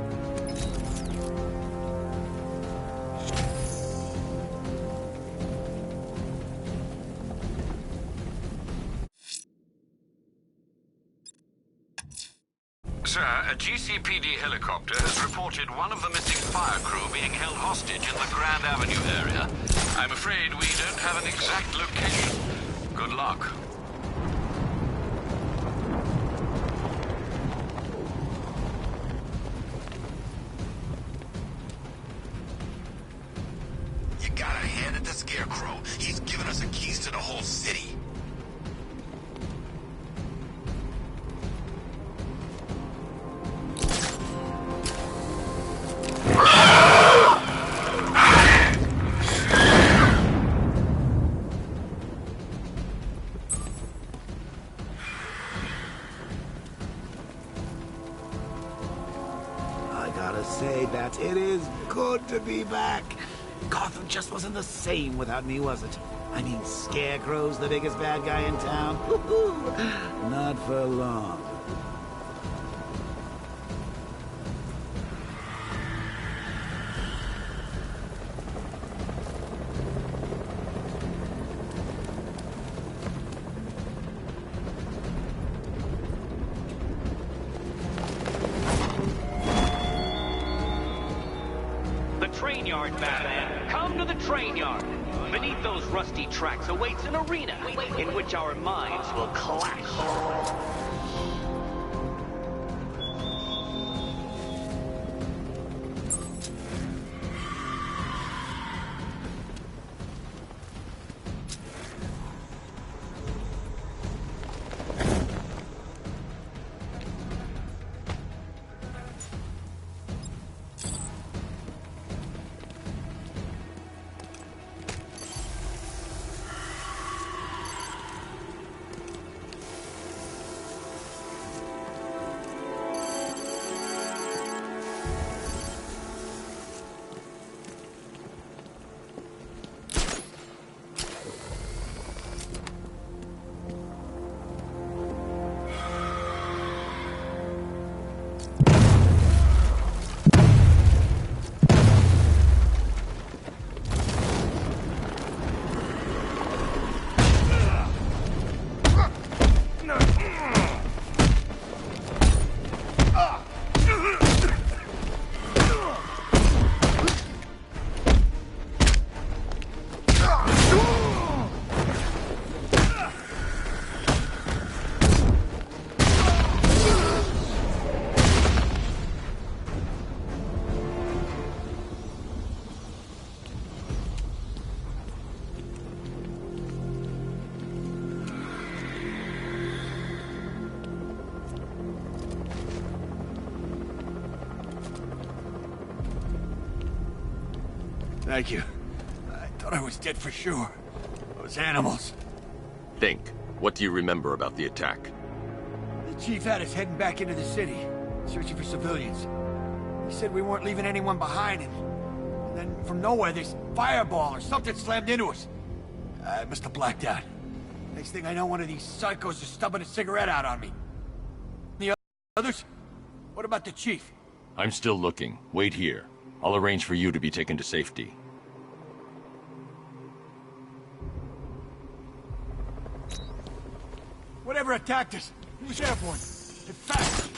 Sir, a GCPD helicopter has reported one of the missing fire crew being held hostage in the Grand Avenue area. I'm afraid we don't have an exact location. Good luck. You gotta hand it to Scarecrow. He's given us the keys to the whole city. It is good to be back. Gotham just wasn't the same without me, was it? I mean, Scarecrow's the biggest bad guy in town. Not for long. Train yard, Batman. Come to the train yard. Beneath those rusty tracks awaits an arena in which our minds will clash. Thank you. I thought I was dead for sure. Those animals. Think. What do you remember about the attack? The chief had us heading back into the city, searching for civilians. He said we weren't leaving anyone behind, and then from nowhere this fireball or something slammed into us. I must have blacked out. Next thing I know, one of these psychos is stubbing a cigarette out on me. The others? What about the chief? I'm still looking. Wait here. I'll arrange for you to be taken to safety. Whatever attacked us, he was airborne. In fact,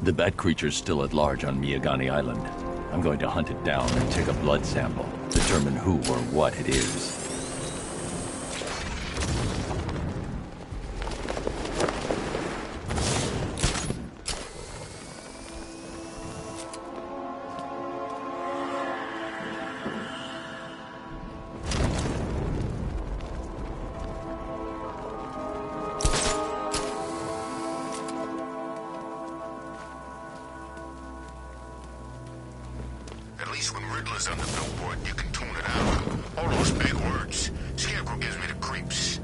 The bat creature's still at large on Miyagani Island. I'm going to hunt it down and take a blood sample, determine who or what it is. At least when Riddler's on the billboard, you can tune it out. All those big words. Scarecrow gives me the creeps.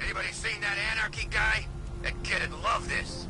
Anybody seen that anarchy guy? That kid'd love this.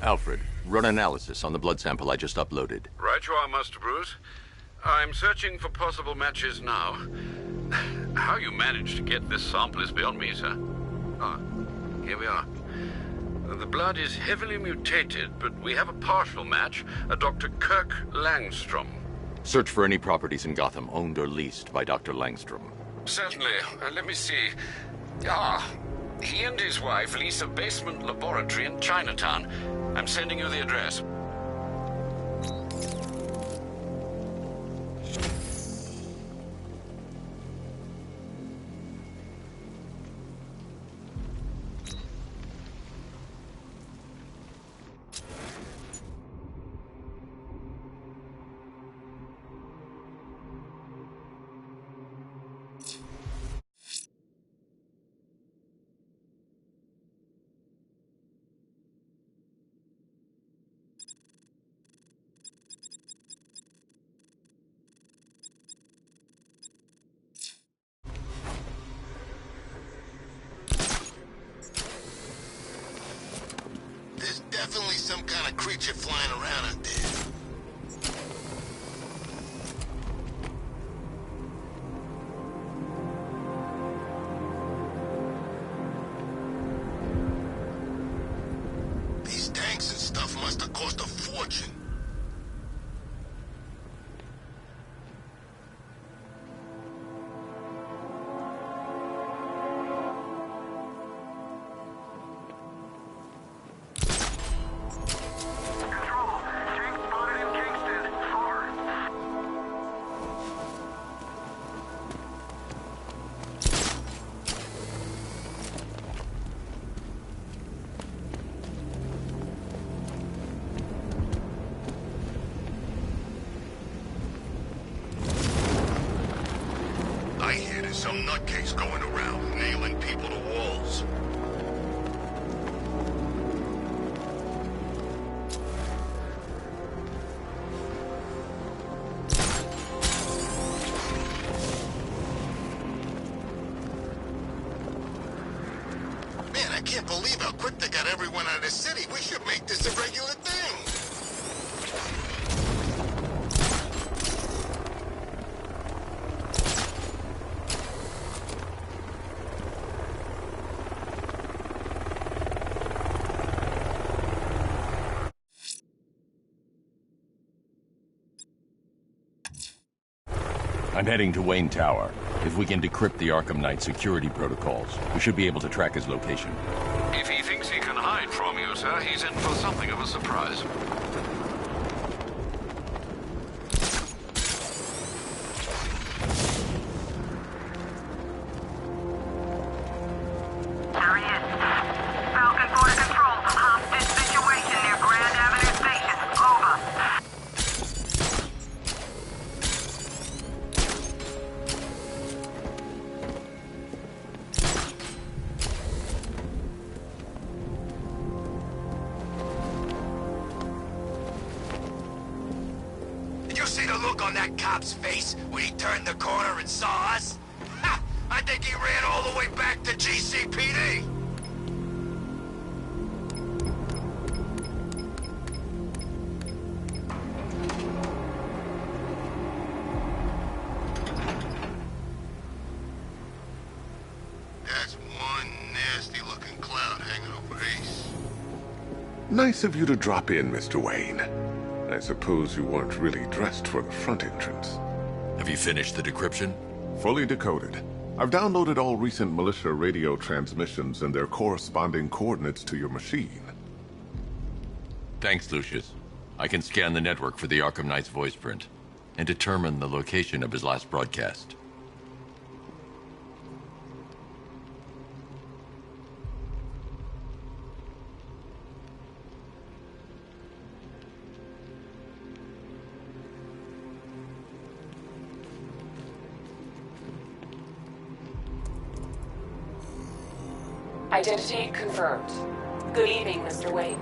Alfred, run analysis on the blood sample I just uploaded. Right you are, Master Bruce. I'm searching for possible matches now. How you managed to get this sample is beyond me, sir. Ah, here we are. The blood is heavily mutated, but we have a partial match, a Dr. Kirk Langstrom. Search for any properties in Gotham owned or leased by Dr. Langstrom. Certainly. Let me see. Ah, he and his wife lease a basement laboratory in Chinatown. I'm sending you the address. some kind of creature flying around out there. These tanks and stuff must have cost a fortune. I hear there's some nutcase going around, nailing people to walls. Man, I can't believe how quick they got everyone out of the city. We should make this a regular thing. I'm heading to Wayne Tower. If we can decrypt the Arkham Knight security protocols, we should be able to track his location. If he thinks he can hide from you, sir, he's in for something of a surprise. There he is. Falcon 4 to control. Hostage situation near Grand Avenue Station. Over. Did you see the look on that cop's face when he turned the corner and saw us? Ha! I think he ran all the way back to GCPD. That's one nasty-looking cloud hanging over Ace. Nice of you to drop in, Mr. Wayne. I suppose you weren't really dressed for the front entrance. Have you finished the decryption? Fully decoded. I've downloaded all recent militia radio transmissions and their corresponding coordinates to your machine. Thanks, Lucius. I can scan the network for the Arkham Knight's voice print and determine the location of his last broadcast. Identity confirmed. Good evening, Mr. Wayne.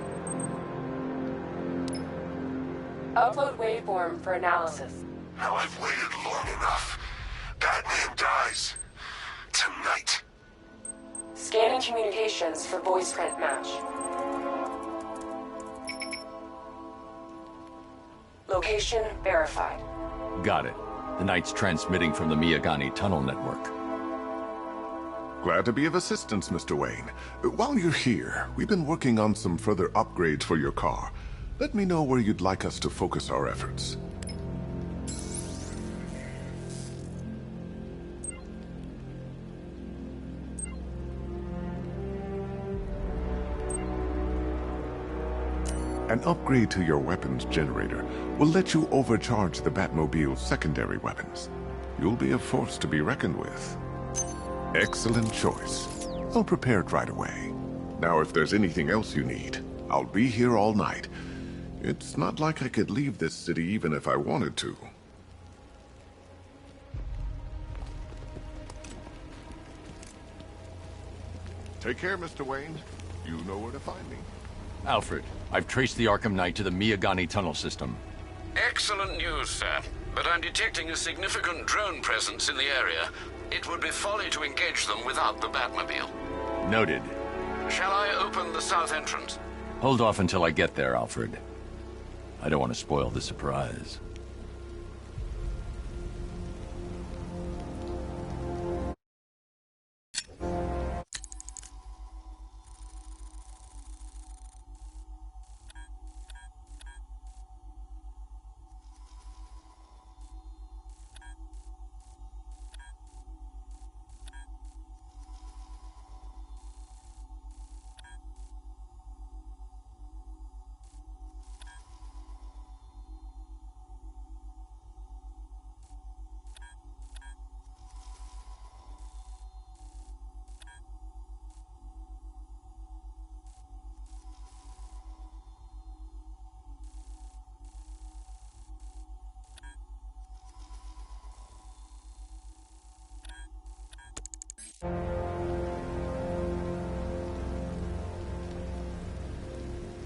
Upload waveform for analysis. Now I've waited long enough. Batman dies. Tonight. Scanning communications for voice print match. Location verified. Got it. The Knight's transmitting from the Miyagani tunnel network. Glad to be of assistance, Mr. Wayne. While you're here, we've been working on some further upgrades for your car. Let me know where you'd like us to focus our efforts. An upgrade to your weapons generator will let you overcharge the Batmobile's secondary weapons. You'll be a force to be reckoned with. Excellent choice. I'll prepare it right away. Now, if there's anything else you need, I'll be here all night. It's not like I could leave this city even if I wanted to. Take care, Mr. Wayne. You know where to find me. Alfred, I've traced the Arkham Knight to the Miyagani tunnel system. Excellent news, sir. But I'm detecting a significant drone presence in the area. It would be folly to engage them without the Batmobile. Noted. Shall I open the south entrance? Hold off until I get there, Alfred. I don't want to spoil the surprise.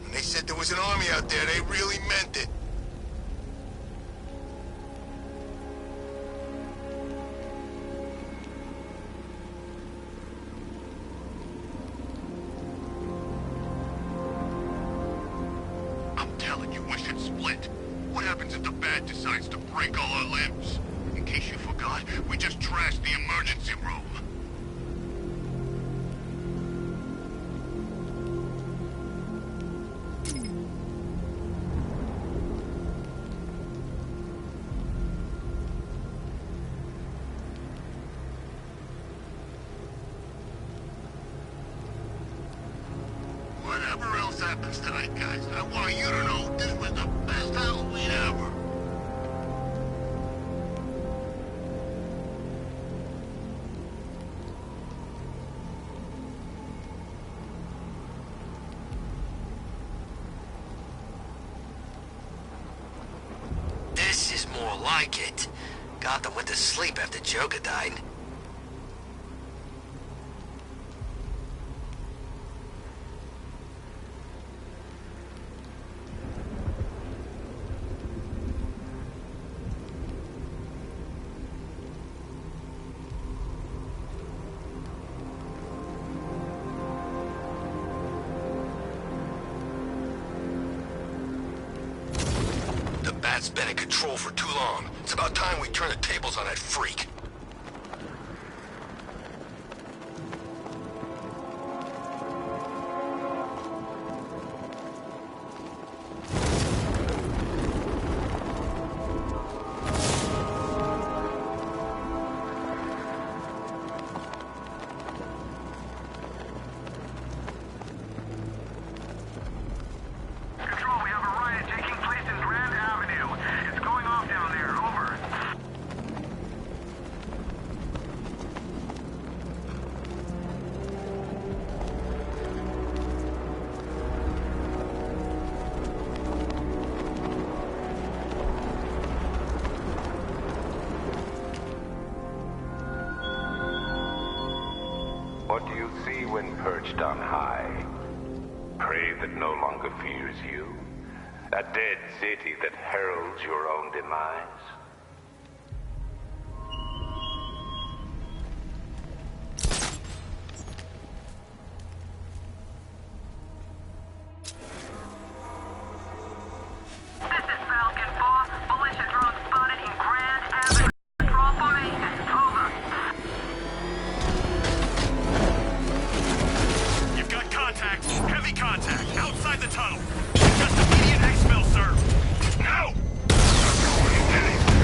When they said there was an army out there, they really meant it. I'm telling you, we should split. What happens if the Bat decides to break all our limbs? In case you forgot, we just trashed the emergency room. Whatever else happens tonight, guys, I want you to know this was the best Halloween ever. This is more like it. Gotham went to sleep after Joker died. The Bat's been in control for too long. It's about time we turn the tables on that freak. Control, we have a riot taking place in Grand Avenue. It's going off down there. Over. What do you see when perched on high? Prey that no longer fears you? A dead city that heralds your own demise? This is Falcon 4. Militia drone spotted in Grand Avenue. Control formation. Over. You've got contact. Heavy contact. Outside the tunnel. Just immediate exfil, sir. No! I'm going in.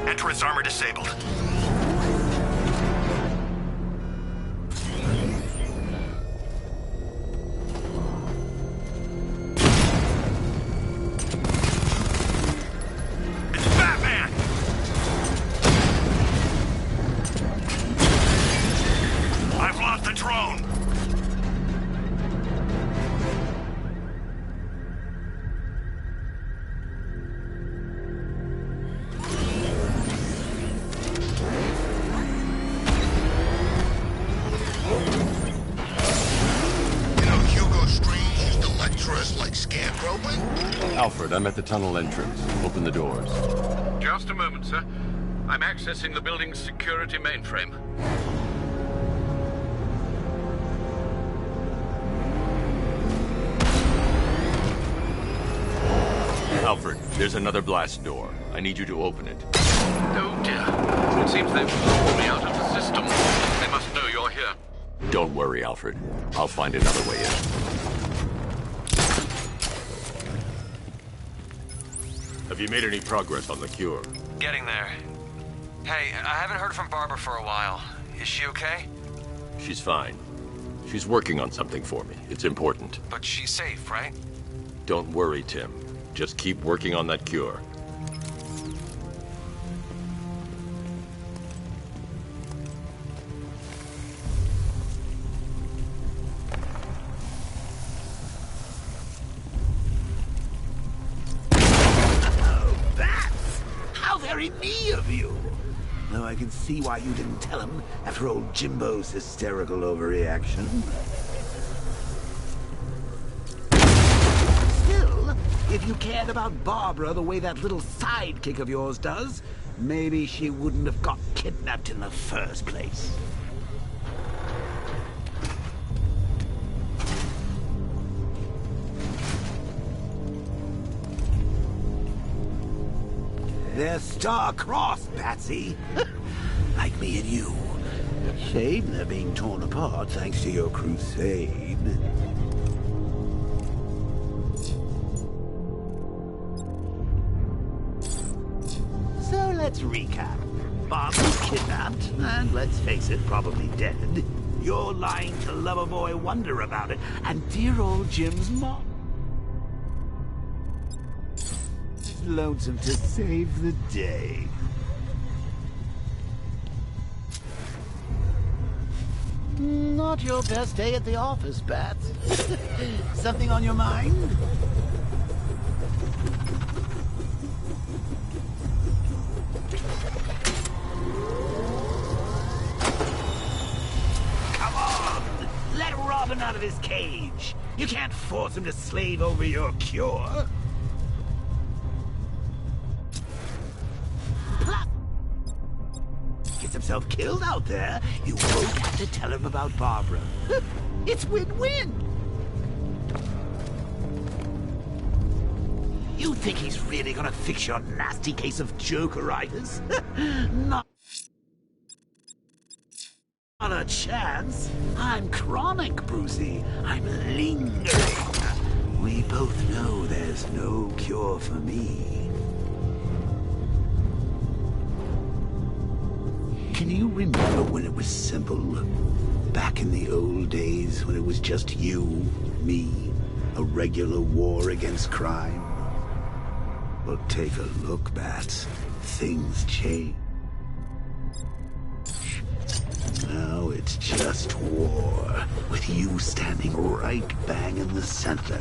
Entrance armor disabled. It's Batman! I've lost the drone! Alfred, I'm at the tunnel entrance. Open the doors. Just a moment, sir. I'm accessing the building's security mainframe. Alfred, there's another blast door. I need you to open it. Oh, dear. It seems they've pulled me out of the system. They must know you're here. Don't worry, Alfred. I'll find another way in. Have you made any progress on the cure? Getting there. Hey, I haven't heard from Barbara for a while. Is she okay? She's fine. She's working on something for me. It's important. But she's safe, right? Don't worry, Tim. Just keep working on that cure. Very me of you. Though I can see why you didn't tell him after old Jimbo's hysterical overreaction. Still, if you cared about Barbara the way that little sidekick of yours does, maybe she wouldn't have got kidnapped in the first place. They're star-crossed, Patsy. Like me and you. Shame they're being torn apart thanks to your crusade. So let's recap. Barbara's kidnapped, and let's face it, probably dead. You're lying to Loverboy Wonder about it, and dear old Jim's mom. Lonesome to save the day. Not your best day at the office, Bats. Something on your mind? Come on! Let Robin out of his cage. You can't force him to slave over your cure. Himself killed out there, you won't have to tell him about Barbara. It's win-win. You think he's really gonna fix your nasty case of Jokeritis? Not a chance. I'm chronic, Brucey. I'm lingering. We both know there's no cure for me. Can you remember when it was simple? Back in the old days when it was just you, me, a regular war against crime? Well, take a look, Bats. Things change. Now it's just war, with you standing right bang in the center.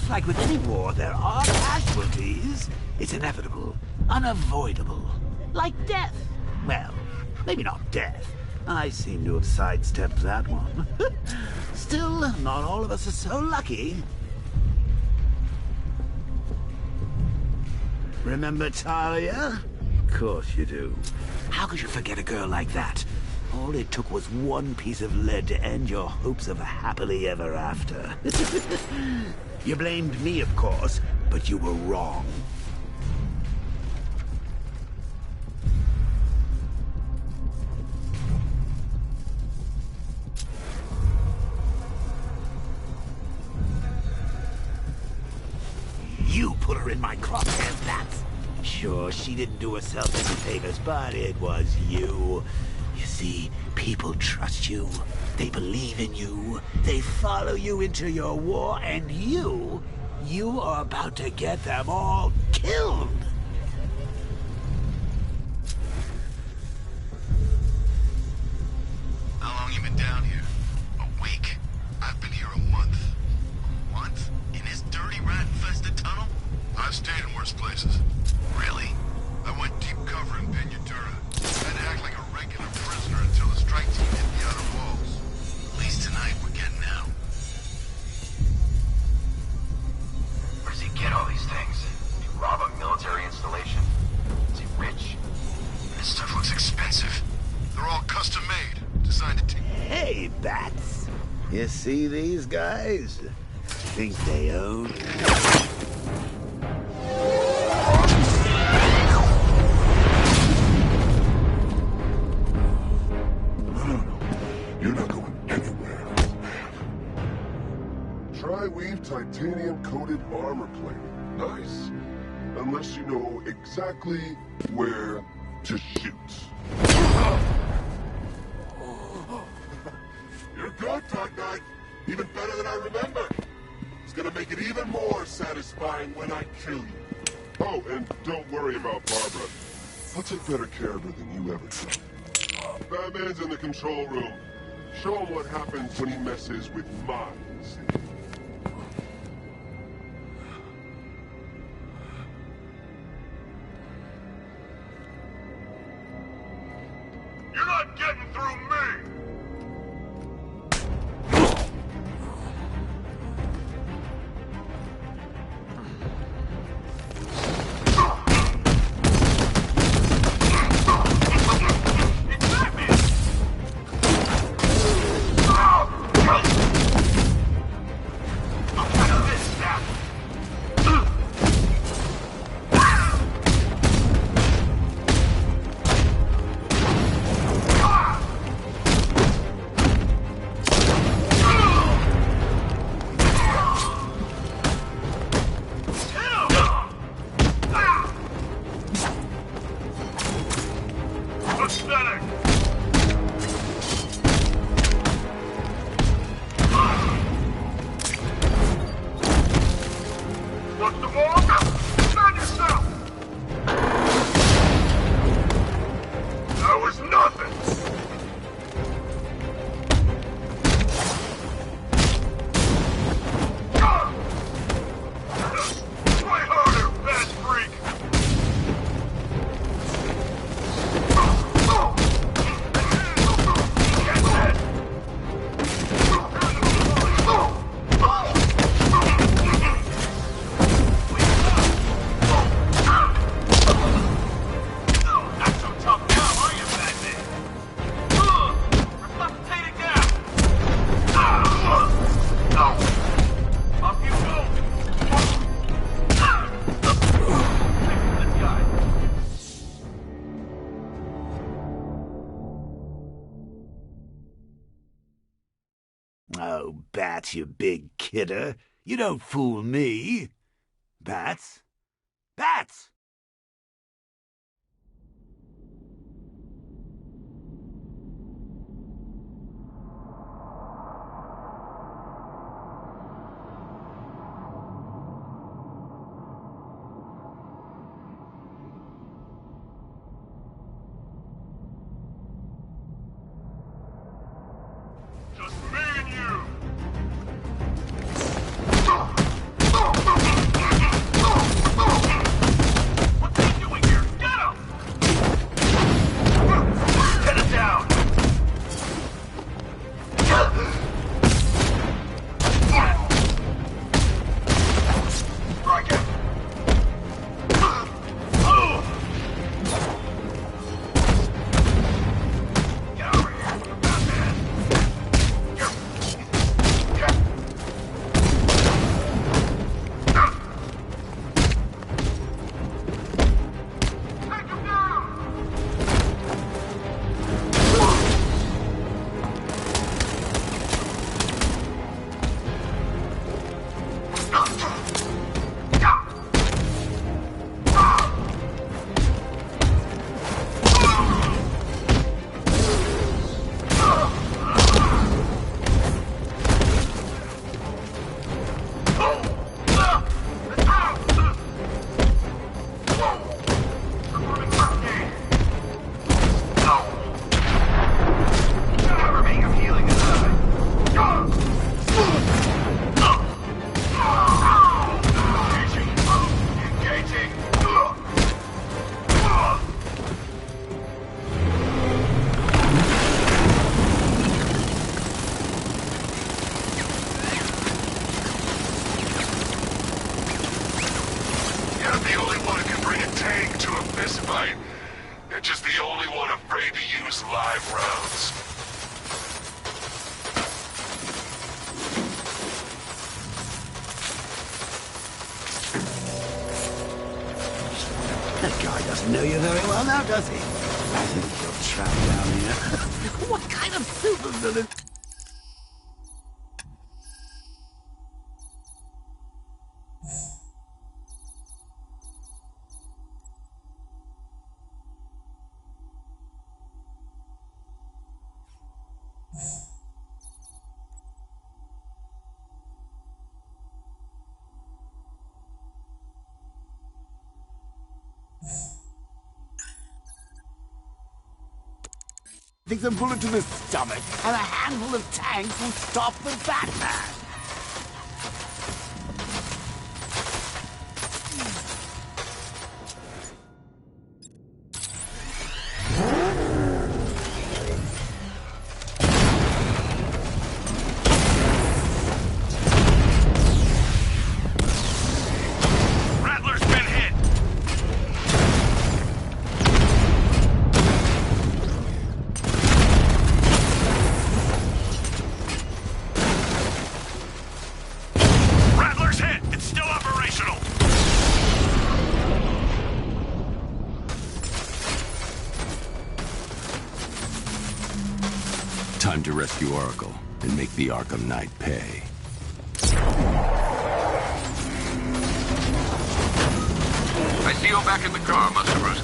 Like with any war, there are casualties. It's inevitable, unavoidable. Like death. Well, maybe not death. I seem to have sidestepped that one. Still, not all of us are so lucky. Remember Talia? Of course you do. How could you forget a girl like that? All it took was one piece of lead to end your hopes of a happily ever after. You blamed me, of course, but you were wrong. put her in my crosshairs, Bats. Sure, she didn't do herself any favors, but it was you. You see, people trust you. They believe in you. They follow you into your war, and you are about to get them all killed. How long you been down here? A week? I've been here a month. A month? In this dirty rat-infested tunnel? I've stayed in worse places. Really? I went deep cover in Peñatura. Had to act like a regular prisoner until the strike team hit the outer walls. At least tonight we're getting out. Where does he get all these things? Did he rob a military installation? Is he rich? This stuff looks expensive. They're all custom-made, designed to take... Hey, Bats. You see these guys? Think they own? You're not going anywhere. Tri-weave titanium-coated armor plating. Nice. Unless you know exactly where to shoot. You're good, Dark Knight. Even better than I remember. It's gonna make it even more satisfying when I kill you. Oh, and don't worry about Barbara. I'll take better care of her than you ever did. Batman's in the control room. Show him what happens when he messes with minds. You're not getting through me! Oh, Bats, you big kidder. You don't fool me. Bats? Bats! fist fight. You're just the only one afraid to use live rounds. That guy doesn't know you very well now, does he? I think you're trapped down here. What kind of supervillain? Think a bullet to the stomach and a handful of tanks will stop the Batman. Time to rescue Oracle and make the Arkham Knight pay. I see you're back in the car, Master Bruce.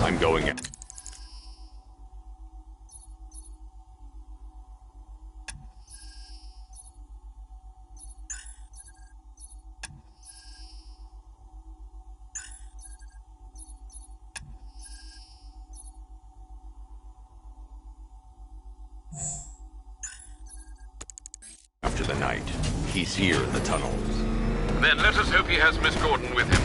I'm going in. After the night, he's here in the tunnels. Then let us hope he has Miss Gordon with him.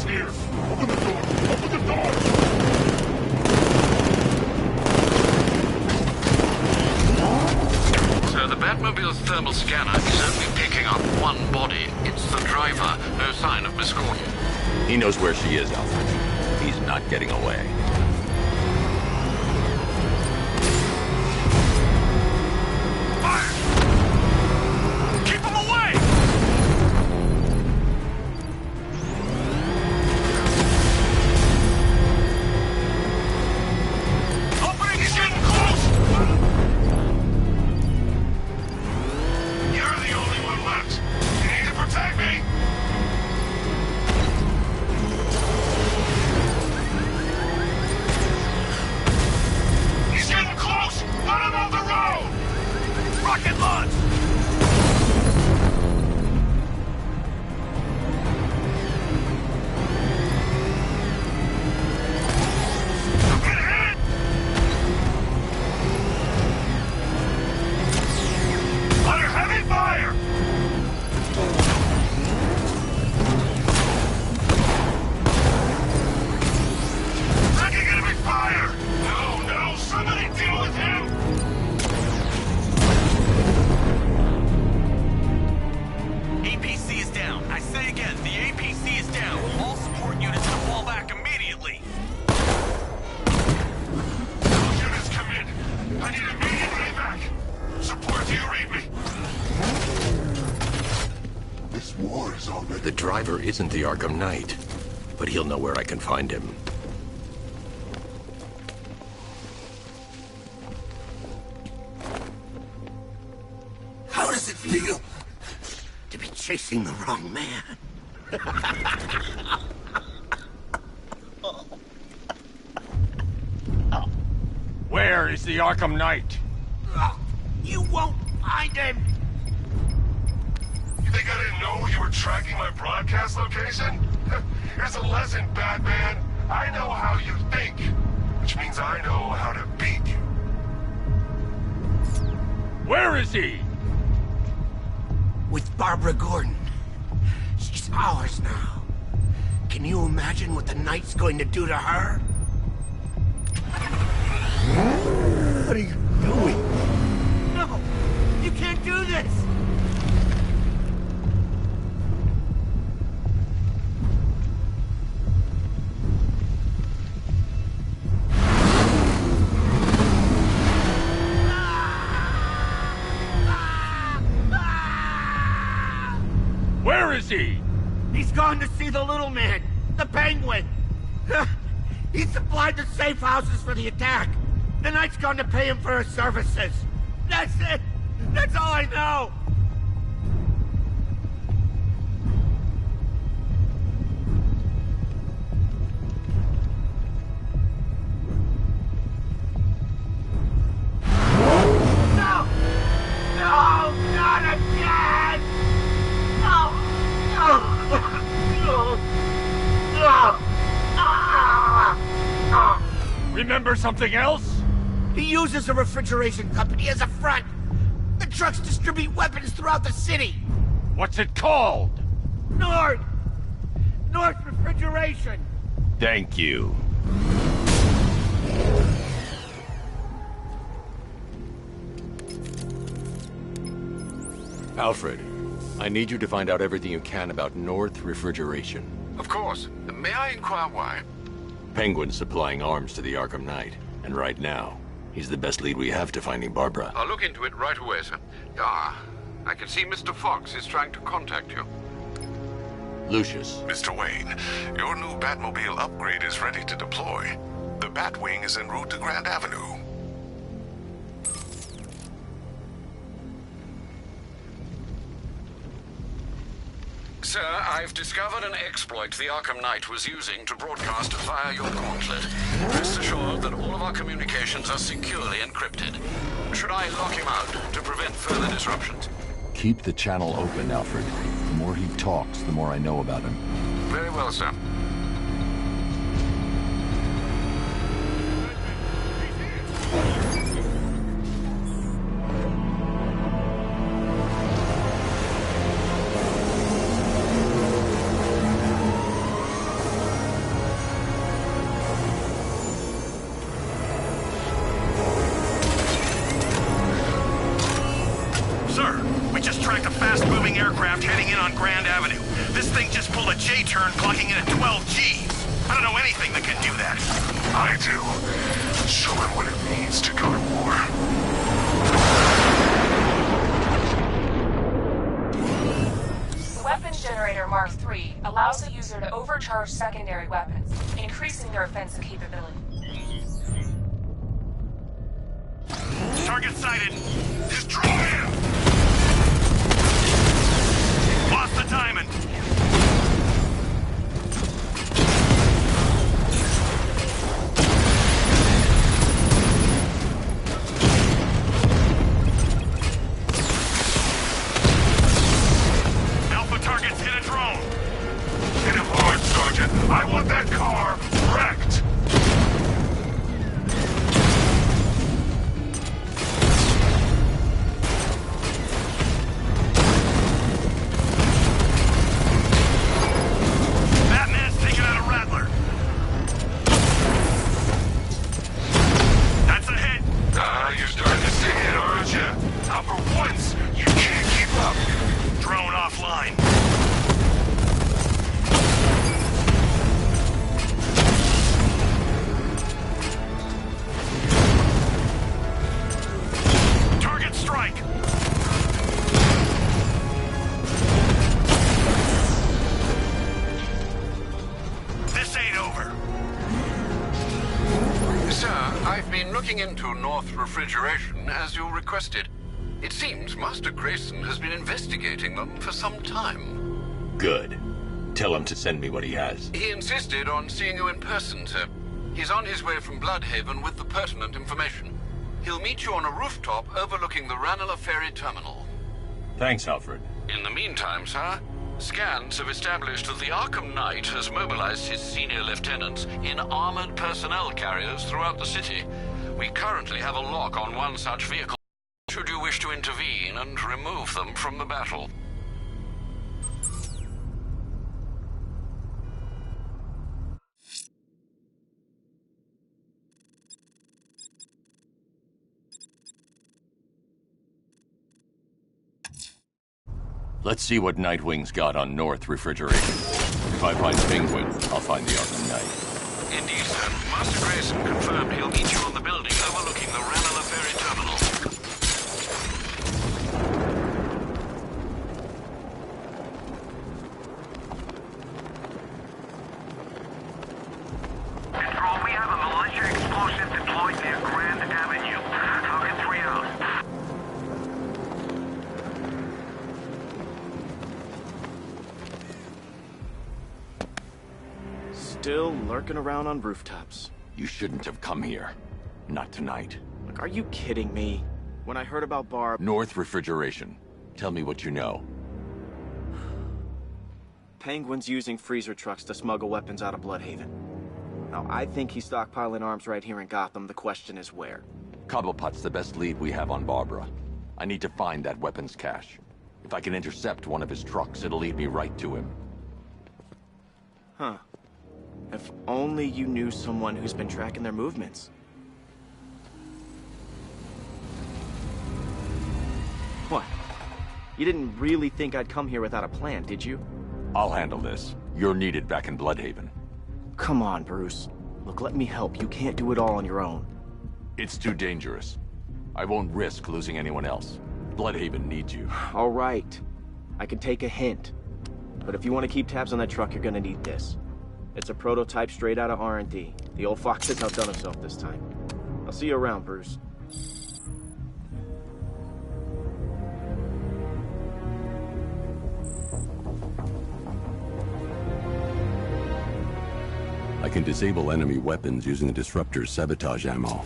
Here! Open the door! Open the door! So the Batmobile's thermal scanner is only picking up one body. It's the driver. No sign of Miss Gordon. He knows where she is, Alfred. He's not getting away. The driver isn't the Arkham Knight, but he'll know where I can find him. How does it feel? Batmobile to be chasing the wrong man. Where is the Arkham Knight? You won't find him! You think I didn't know you were tracking my broadcast location? Here's a lesson, Batman. I know how you think, which means I know how to beat you. Where is he? With Barbara Gordon. She's ours now. Can you imagine what the Knight's going to do to her? What are you doing? No! You can't do this! Where is he? He's gone to see the little man, the Penguin. He supplied the safe houses for the attack. The Knight's gone to pay him for his services. That's it. That's all I know. No! No! Not again! No! Remember something else? He uses a refrigeration company as a front. The trucks distribute weapons throughout the city. What's it called? North Refrigeration. Thank you. Alfred, I need you to find out everything you can about North Refrigeration. Of course. May I inquire why? Penguin's supplying arms to the Arkham Knight, and right now, he's the best lead we have to finding Barbara. I'll look into it right away, sir. Ah, I can see Mr. Fox is trying to contact you. Lucius. Mr. Wayne, your new Batmobile upgrade is ready to deploy. The Batwing is en route to Grand Avenue. Sir, I've discovered an exploit the Arkham Knight was using to broadcast via your gauntlet. Rest assured that all of our communications are securely encrypted. Should I lock him out to prevent further disruptions? Keep the channel open, Alfred. The more he talks, the more I know about him. Very well, sir. Heading in on Grand Avenue. This thing just pulled a J-turn, clocking in at 12 Gs. I don't know anything that can do that. I do. Show him what it means to go to war. The weapons generator Mark III allows the user to overcharge secondary weapons, increasing their offensive capability. Target sighted. Destroy him! Lost the diamond. Alpha targets hit a drone. Hit him hard, Sergeant. I want that car wrecked. Into North Refrigeration as you requested. It seems Master Grayson has been investigating them for some time. Good. Tell him to send me what he has. He insisted on seeing you in person, sir. He's on his way from Bloodhaven with the pertinent information. He'll meet you on a rooftop overlooking the Ranelagh Ferry Terminal. Thanks, Alfred. In the meantime, sir, scans have established that the Arkham Knight has mobilized his senior lieutenants in armored personnel carriers throughout the city. We currently have a lock on one such vehicle, should you wish to intervene and remove them from the battle. Let's see what Nightwing's got on North Refrigeration. If I find Penguin, I'll find the Arkham Knight. Indeed, sir. Master Grayson confirmed he'll meet you on the building overlooking the Ranelagh Ferry Terminal. Control, we have a militia explosive deployed near Grand Avenue. Falcon 3 out. Still lurking around on rooftops. You shouldn't have come here. Not tonight. Like, are you kidding me? When I heard about Barb... North Refrigeration. Tell me what you know. Penguin's using freezer trucks to smuggle weapons out of Bloodhaven. Now, I think he's stockpiling arms right here in Gotham. The question is where. Cobblepot's the best lead we have on Barbara. I need to find that weapons cache. If I can intercept one of his trucks, it'll lead me right to him. Huh. If only you knew someone who's been tracking their movements. What? You didn't really think I'd come here without a plan, did you? I'll handle this. You're needed back in Bloodhaven. Come on, Bruce. Look, let me help. You can't do it all on your own. It's too dangerous. I won't risk losing anyone else. Bloodhaven needs you. All right. I can take a hint. But if you want to keep tabs on that truck, you're gonna need this. It's a prototype straight out of R&D. The old fox has outdone himself this time. I'll see you around, Bruce. I can disable enemy weapons using the Disruptor's sabotage ammo.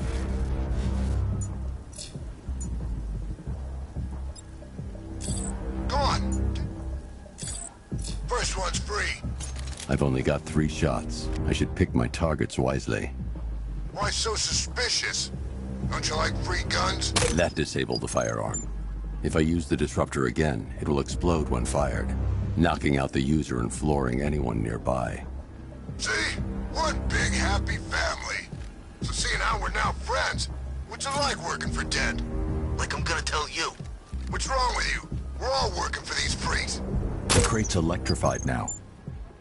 Go on. First one's free. I've only got 3 shots. I should pick my targets wisely. Why so suspicious? Don't you like free guns? That disabled the firearm. If I use the Disruptor again, it will explode when fired, knocking out the user and flooring anyone nearby. See? One big happy family. So seeing how we're now friends, what's it like working for Dead? Like I'm gonna tell you. What's wrong with you? We're all working for these freaks. The crate's electrified now.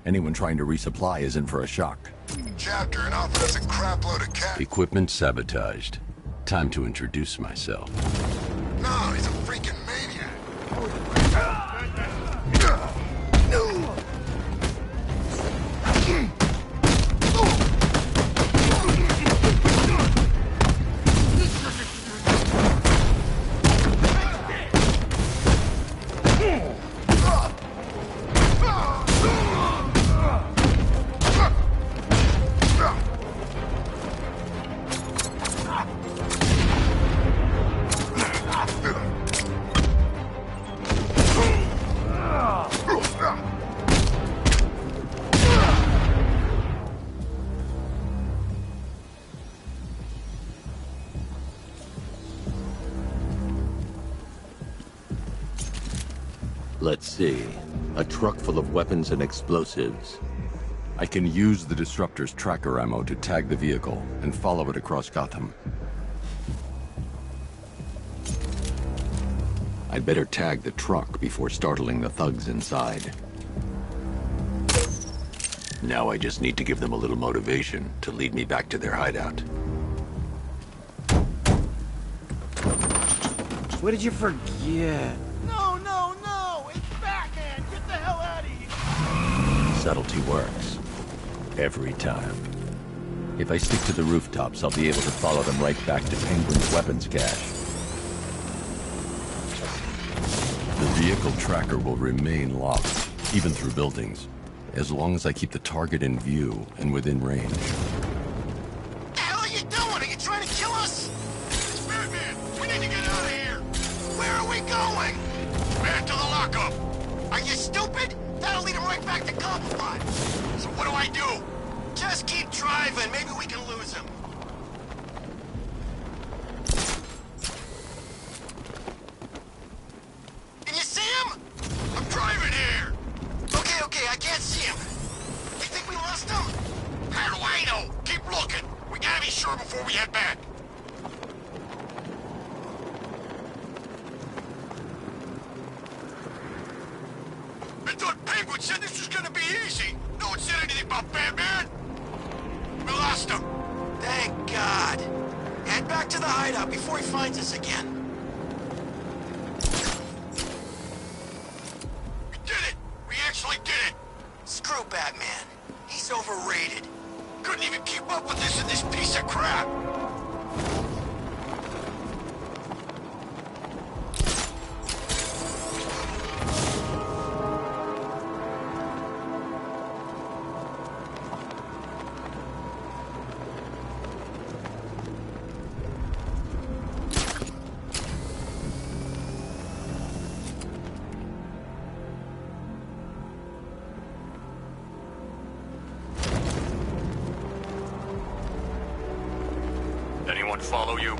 Anyone trying to resupply is in for a shock. Chapter and offered us a crapload of cash. Equipment sabotaged. Time to introduce myself. No, he's a freaking maniac. Let's see. A truck full of weapons and explosives. I can use the Disruptor's tracker ammo to tag the vehicle and follow it across Gotham. I'd better tag the truck before startling the thugs inside. Now I just need to give them a little motivation to lead me back to their hideout. What did you forget? No, no, no! It's Batman! Get the hell out of here! Subtlety works. Every time. If I stick to the rooftops, I'll be able to follow them right back to Penguin's weapons cache. The vehicle tracker will remain locked, even through buildings, as long as I keep the target in view and within range. What the hell are you doing? Are you trying to kill us? Batman, we need to get out of here. Where are we going? Back to the lockup. Are you stupid? That'll lead him right back to Cobblepot. So what do I do? Just keep driving. Maybe we can lose him. Can you see him? I'm driving here. Okay, I can't see him. You think we lost him? How do I know? Keep looking. We gotta be sure before we head back. I thought Penguin said this was gonna be easy. No one said anything about Batman. We lost him. Thank God. Head back to the hideout before he finds us again. We did it! We actually did it! Screw Batman. He's overrated. Couldn't even keep up with this in this piece of crap. Anyone follow you?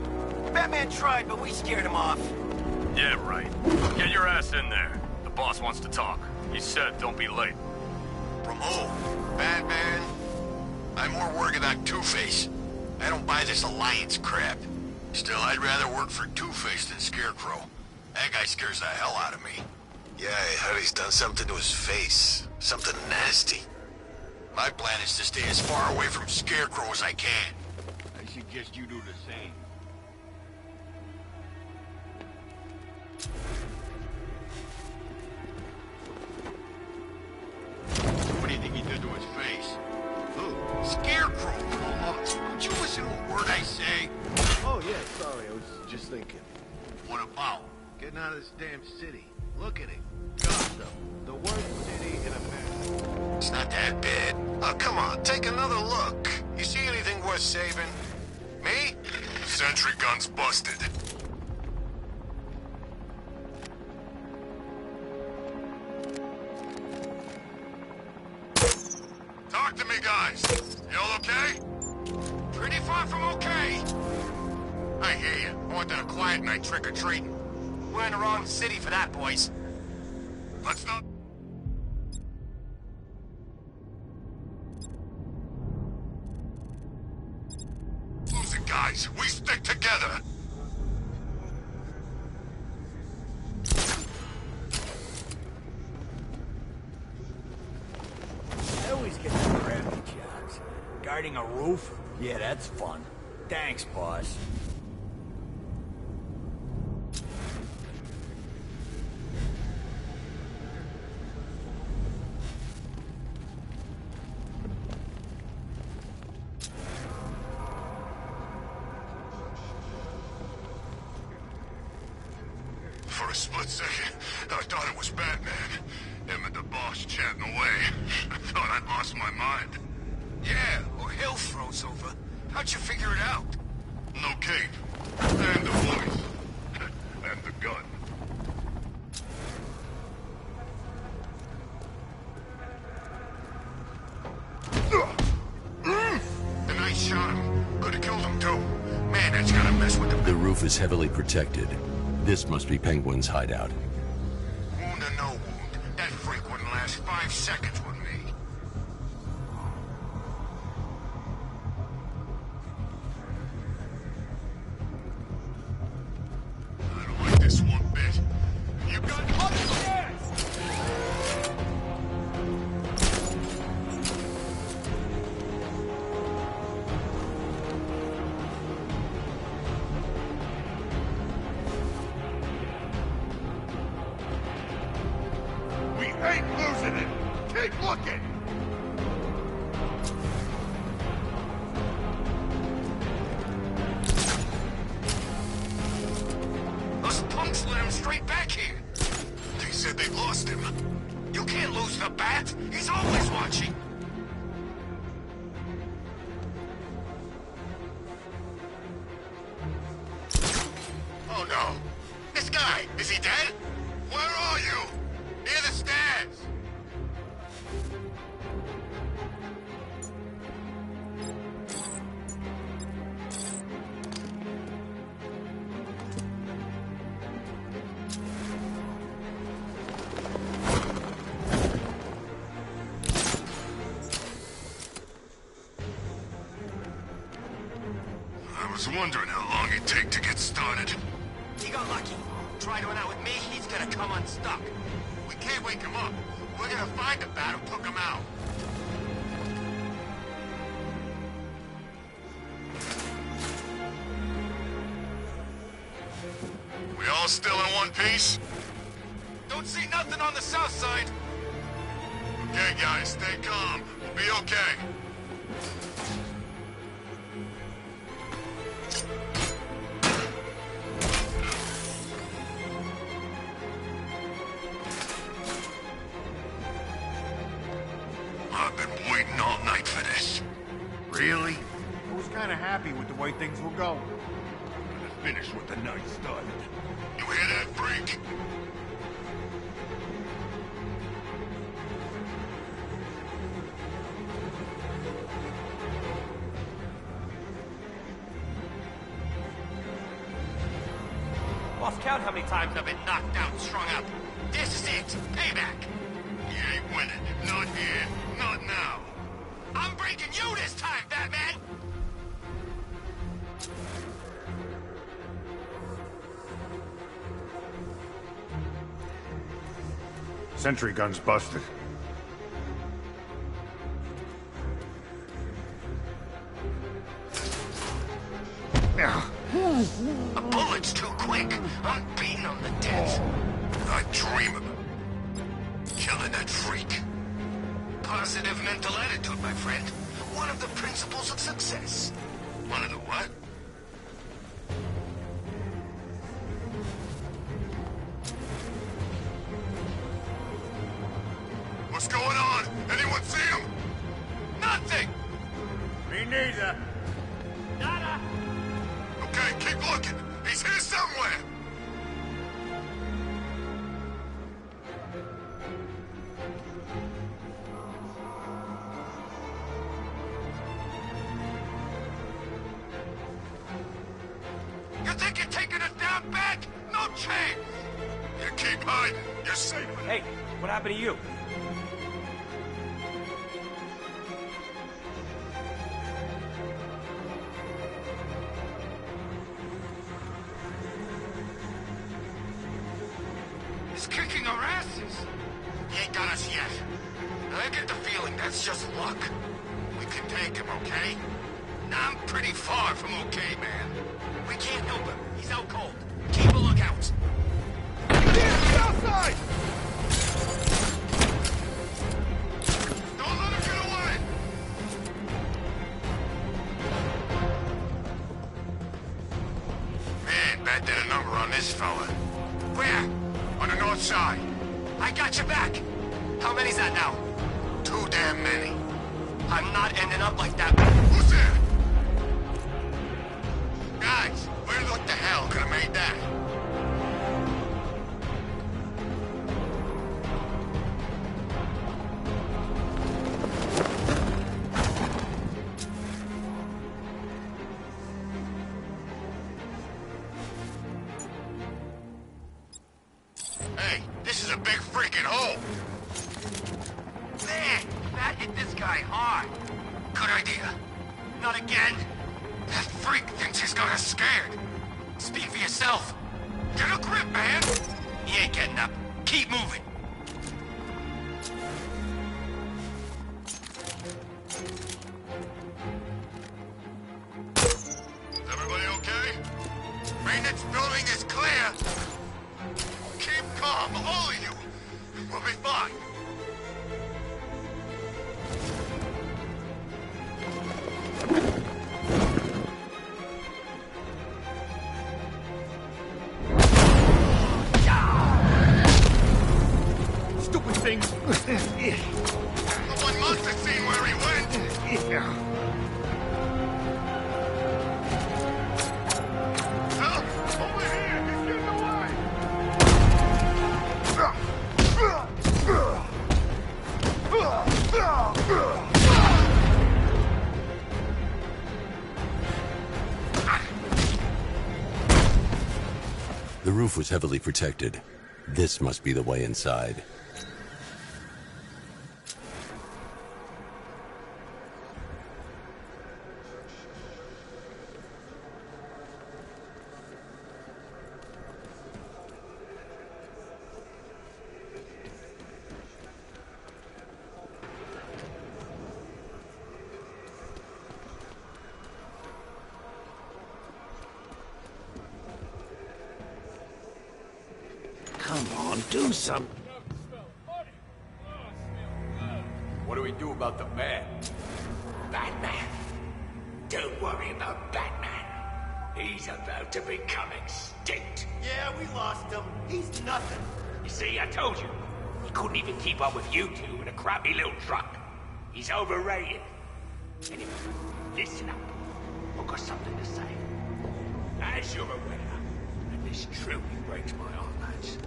Batman tried, but we scared him off. Yeah, right. Get your ass in there. The boss wants to talk. He said don't be late. From who? Batman? I'm more worried about Two-Face. I don't buy this alliance crap. Still, I'd rather work for Two-Face than Scarecrow. That guy scares the hell out of me. Yeah, I heard he's done something to his face. Something nasty. My plan is to stay as far away from Scarecrow as I can. I suggest you do the same. What do you think he did to his face? Who? Scarecrow! Oh, would you listen to a word I say? Oh, yeah, sorry, I was just thinking. What about? Getting out of this damn city. Look at it. Gotham. The worst city in America. It's not that bad. Oh, come on, take another look. You see anything worth saving? Me? Sentry gun's busted. Talk to me, guys. Y'all okay? Pretty far from okay. I hear you. I wanted a quiet night trick-or-treating. We're in the wrong city for that, boys. Let's not... Listen, guys. We stick together. I always get the crappy jobs. Guarding a roof? Yeah, that's fun. Thanks, boss. For a split second, I thought it was Batman. Him and the boss chatting away. I thought I'd lost my mind. Yeah, or Hill froze over. How'd you figure it out? No cape. And the voice. And the gun. And I shot him. Could've killed him too. Man, that's gotta mess with The roof is heavily protected. This must be Penguin's hideout. Wound or no wound, that freak wouldn't last 5 seconds with me. I don't like this one bit. You got upstairs! We ain't losing it! Keep looking! Those punks let him straight back here. lost him. You can't lose the bat. He's always watching. Oh no. This guy, is he dead? Where are you? Near the stairs. I was wondering how long it'd take to get started. He got lucky. Try to run out with me, he's gonna come unstuck. We can't wake him up. We're gonna find the bat who took him out. We all still in one piece? Don't see nothing on the south side. Okay, guys, stay calm. We'll be okay. I've been waiting all night for this. Really? I was kind of happy with the way things were going. Gonna finish what the night started. You hear that, freak? Lost count how many times I've been knocked out and strung up. This is it. Payback. You ain't winning. Not here. Not now. I'm breaking you this time, Batman! Sentry gun's busted. A bullet's too quick. I'm beating on the death. I dream of killing that freak. Positive mental attitude, my friend. One of the principles of success. One of the what? What's going on? Anyone see him? Nothing! Me neither. Nada! Okay, keep looking. He's here somewhere. You think you're taking us down, Bat? No chance! You keep hiding. You're safe. Hey, what happened to you? He's kicking our asses. He ain't got us yet. I get the feeling that's just luck. We can take him, okay? I'm pretty far from okay, man. We can't help him. He's out cold. Keep a lookout. Outside! Don't let him get away! Man, Bat did a number on this fella. Where? On the north side. I got your back. How many's that now? Too damn many. I'm not ending up like that. Who's there? Guys, what the hell could have made that? Hey, this is a big freaking hole. Man, that hit this guy hard. Good idea. Not again. That freak thinks he's got us scared. Speak for yourself. Get a grip, man! He ain't getting up. Keep moving. Is everybody okay? Maintenance building is clear. Keep calm, all of you. We'll be fine. Someone must have seen where he went! Help! Over here! He's getting away! The roof was heavily protected. This must be the way inside. Come on, do some. What do we do about the man? Batman. Don't worry about Batman. He's about to become extinct. Yeah, we lost him. He's nothing. You see, I told you. He couldn't even keep up with you two in a crappy little truck. He's overrated. Anyway, listen up. I've got something to say. As you're aware, and this truly breaks my heart, lads,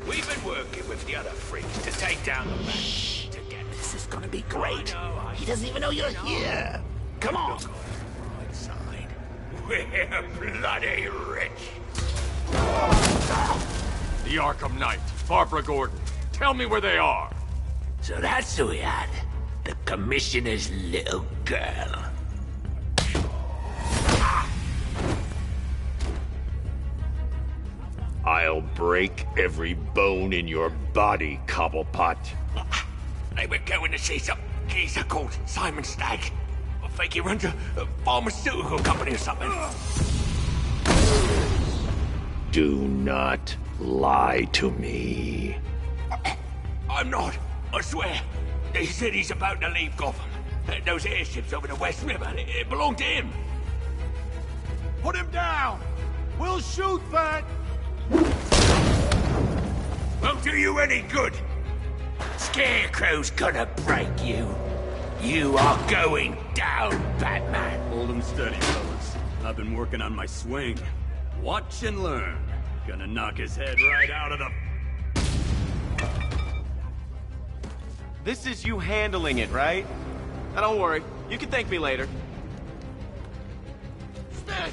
we've been working with the other freaks to take down the man together. This is gonna be great. He doesn't even know you're here. Come on. Look on the right side. We're bloody rich. The Arkham Knight, Barbara Gordon. Tell me where they are. So that's who we had. The Commissioner's little girl. I'll break every bone in your body, Cobblepot. They were going to see some geezer called Simon Stagg. I think he runs a pharmaceutical company or something. Do not lie to me. I'm not. I swear. They said he's about to leave Gotham. Those airships over the West River, it belonged to him. Put him down! We'll shoot that! Won't do you any good. Scarecrow's gonna break you. You are going down, Batman. Hold 'em steady, fellas. I've been working on my swing. Watch and learn. Gonna knock his head right out of the... This is you handling it, right? Now don't worry. You can thank me later. Smash!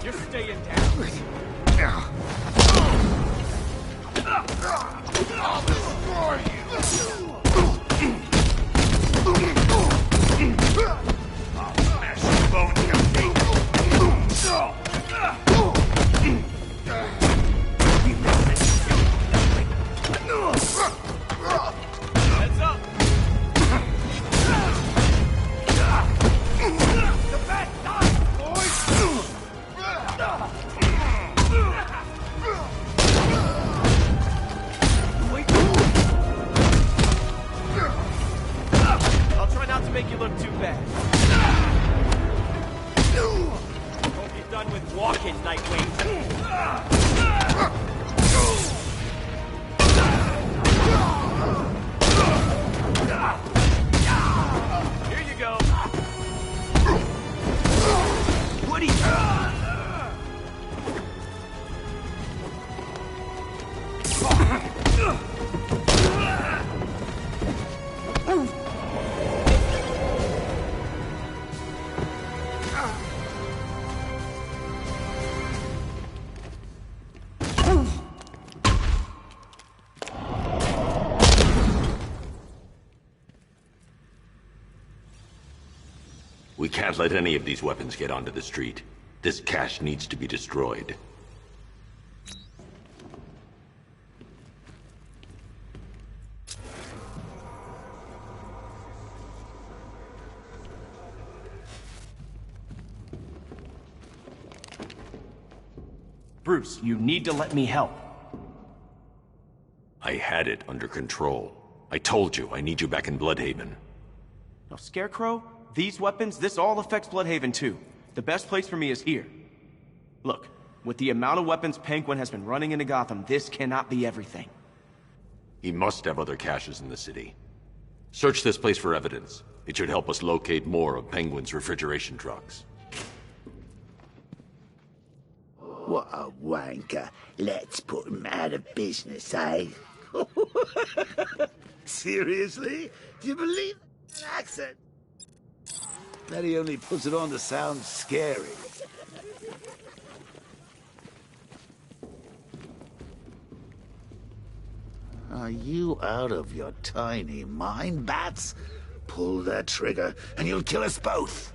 You're staying down. I'll destroy you! Heads up! The bat died, boys! I'll try not to make you look too bad. Hope you're done with walking, Nightwing. Here you go. Woody. We can't let any of these weapons get onto the street. This cache needs to be destroyed. Bruce, you need to let me help. I had it under control. I told you, I need you back in Bloodhaven. Now, Scarecrow, These weapons, this all affects Bloodhaven too. The best place for me is here. Look, with the amount of weapons Penguin has been running into Gotham, this cannot be everything. He must have other caches in the city. Search this place for evidence. It should help us locate more of Penguin's refrigeration trucks. What a wanker. Let's put him out of business, eh? Seriously? Do you believe that accent? That he only puts it on to sound scary. Are you out of your tiny mind, Bats? Pull the trigger, and you'll kill us both.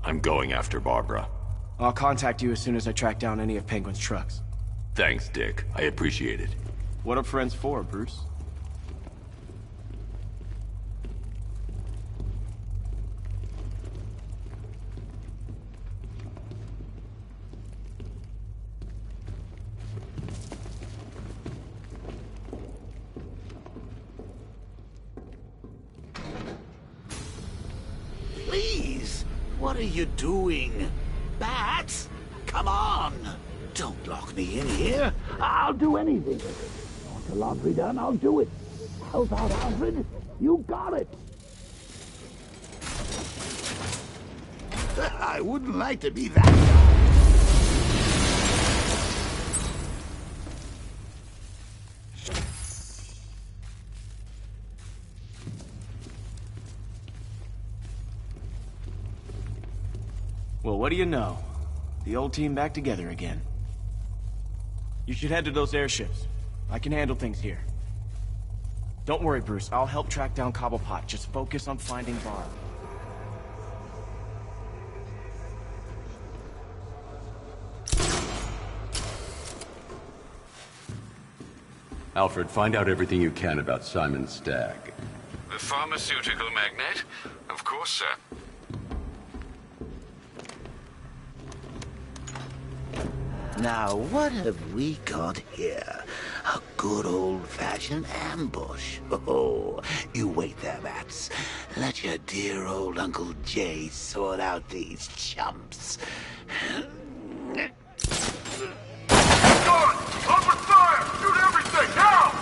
I'm going after Barbara. I'll contact you as soon as I track down any of Penguin's trucks. Thanks, Dick. I appreciate it. What are friends for, Bruce? Please, what are you doing? Bats, come on! Don't lock me in here. I'll do anything. Want the laundry done? I'll do it. Help out, Alfred. You got it. I wouldn't like to be that guy. Well, what do you know? The old team back together again. You should head to those airships. I can handle things here. Don't worry, Bruce. I'll help track down Cobblepot. Just focus on finding Barb. Alfred, find out everything you can about Simon Stagg. The pharmaceutical magnate? Of course, sir. Now, what have we got here? A good old-fashioned ambush. Oh, you wait there, Bats. Let your dear old Uncle Jay sort out these chumps. Open fire! Shoot everything, now!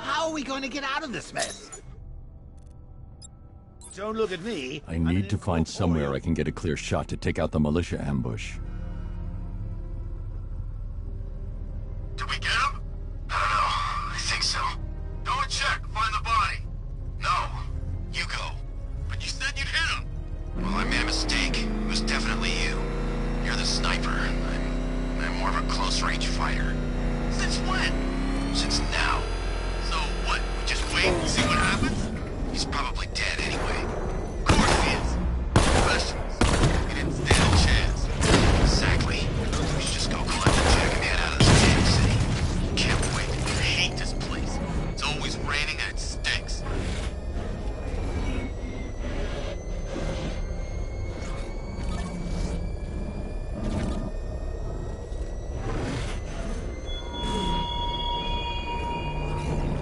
How are we going to get out of this mess? Don't look at me. I need to find somewhere I can get a clear shot to take out the militia ambush. Did we get him? I don't know. I think so. Go and check. Find the body. No. You go. But you said you'd hit him. Well, I made a mistake. It was definitely you. You're the sniper. I'm more of a close-range fighter. Since when? Since now. So what? We just wait and see what happens? He's probably dead anyway. Of course he is. Professionals. He didn't stand a chance. Exactly. We should just go collect the check and head out of this damn city. Can't wait. I hate this place. It's always raining and it stinks.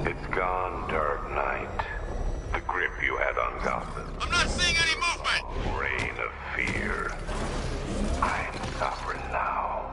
It's gone, Dark Knight. The grip you had on Gotham. I'm not seeing any movement! Reign of fear. I'm sovereign now.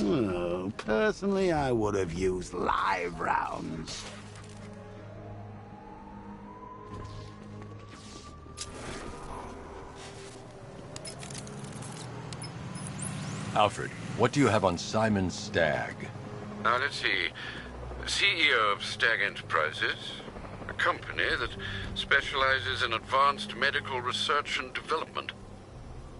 Oh, personally, I would have used live rounds. Alfred, what do you have on Simon Stagg? Now, let's see. CEO of Stagg Enterprises, a company that specializes in advanced medical research and development.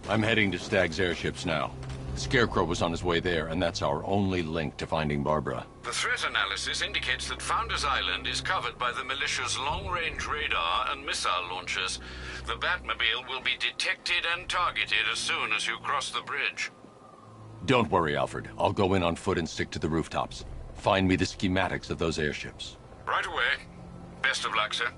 I'm heading to Stagg's airships now. Scarecrow was on his way there, and that's our only link to finding Barbara. The threat analysis indicates that Founders Island is covered by the militia's long-range radar and missile launchers. The Batmobile will be detected and targeted as soon as you cross the bridge. Don't worry, Alfred. I'll go in on foot and stick to the rooftops. Find me the schematics of those airships. Right away. Best of luck, sir.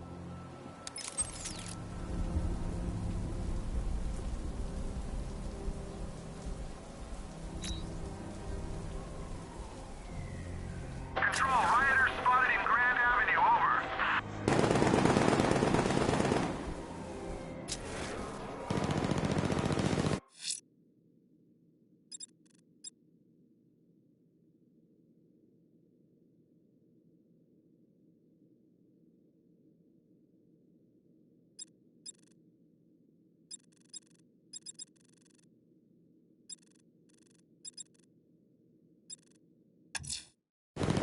Control, rioters spotted in Grand Avenue, over.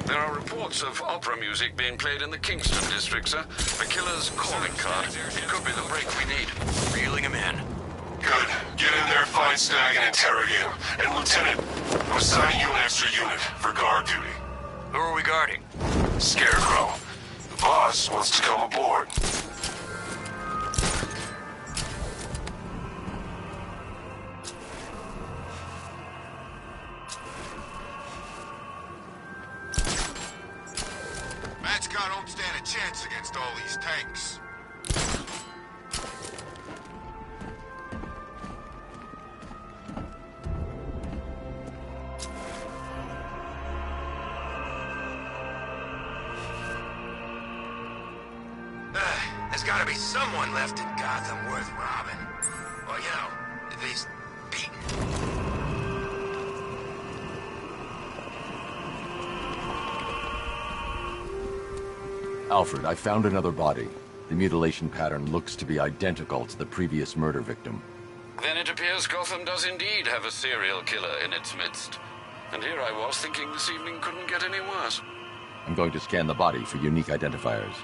There are reports of opera music being played in the Kingston district, sir. The killer's calling card. It could be the break we need. Reeling him in. Good. Get in there, find Stagg, and interrogate him. And Lieutenant, I'm assigning you an extra unit for guard duty. Who are we guarding? Scarecrow. The boss wants to come aboard. That Scott don't stand a chance against all these tanks. There's gotta be someone left in Gotham worth robbing. Or, you know, at least beating. Alfred, I found another body. The mutilation pattern looks to be identical to the previous murder victim. Then it appears Gotham does indeed have a serial killer in its midst. And here I was thinking this evening couldn't get any worse. I'm going to scan the body for unique identifiers.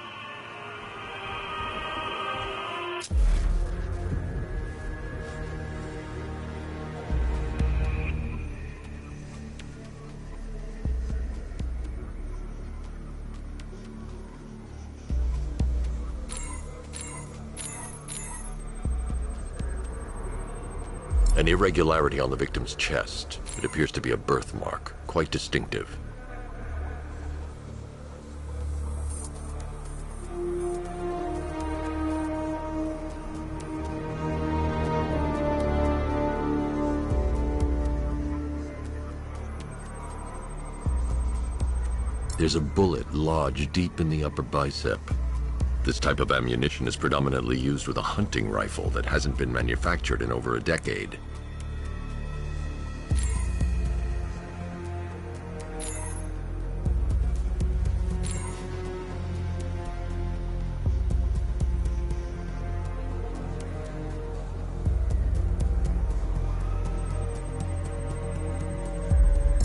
An irregularity on the victim's chest. It appears to be a birthmark, quite distinctive. There's a bullet lodged deep in the upper bicep. This type of ammunition is predominantly used with a hunting rifle that hasn't been manufactured in over a decade.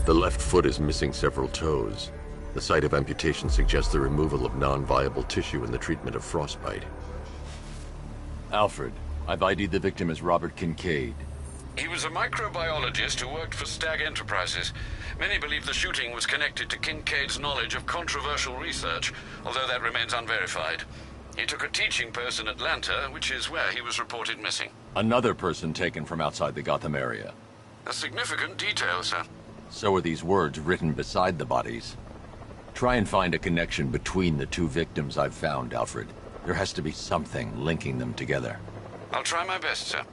The left foot is missing several toes. The site of amputation suggests the removal of non-viable tissue in the treatment of frostbite. Alfred, I've ID'd the victim as Robert Kincaid. He was a microbiologist who worked for Stagg Enterprises. Many believe the shooting was connected to Kincaid's knowledge of controversial research, although that remains unverified. He took a teaching post in Atlanta, which is where he was reported missing. Another person taken from outside the Gotham area. A significant detail, sir. So are these words written beside the bodies. Try and find a connection between the two victims I've found, Alfred. There has to be something linking them together. I'll try my best, sir.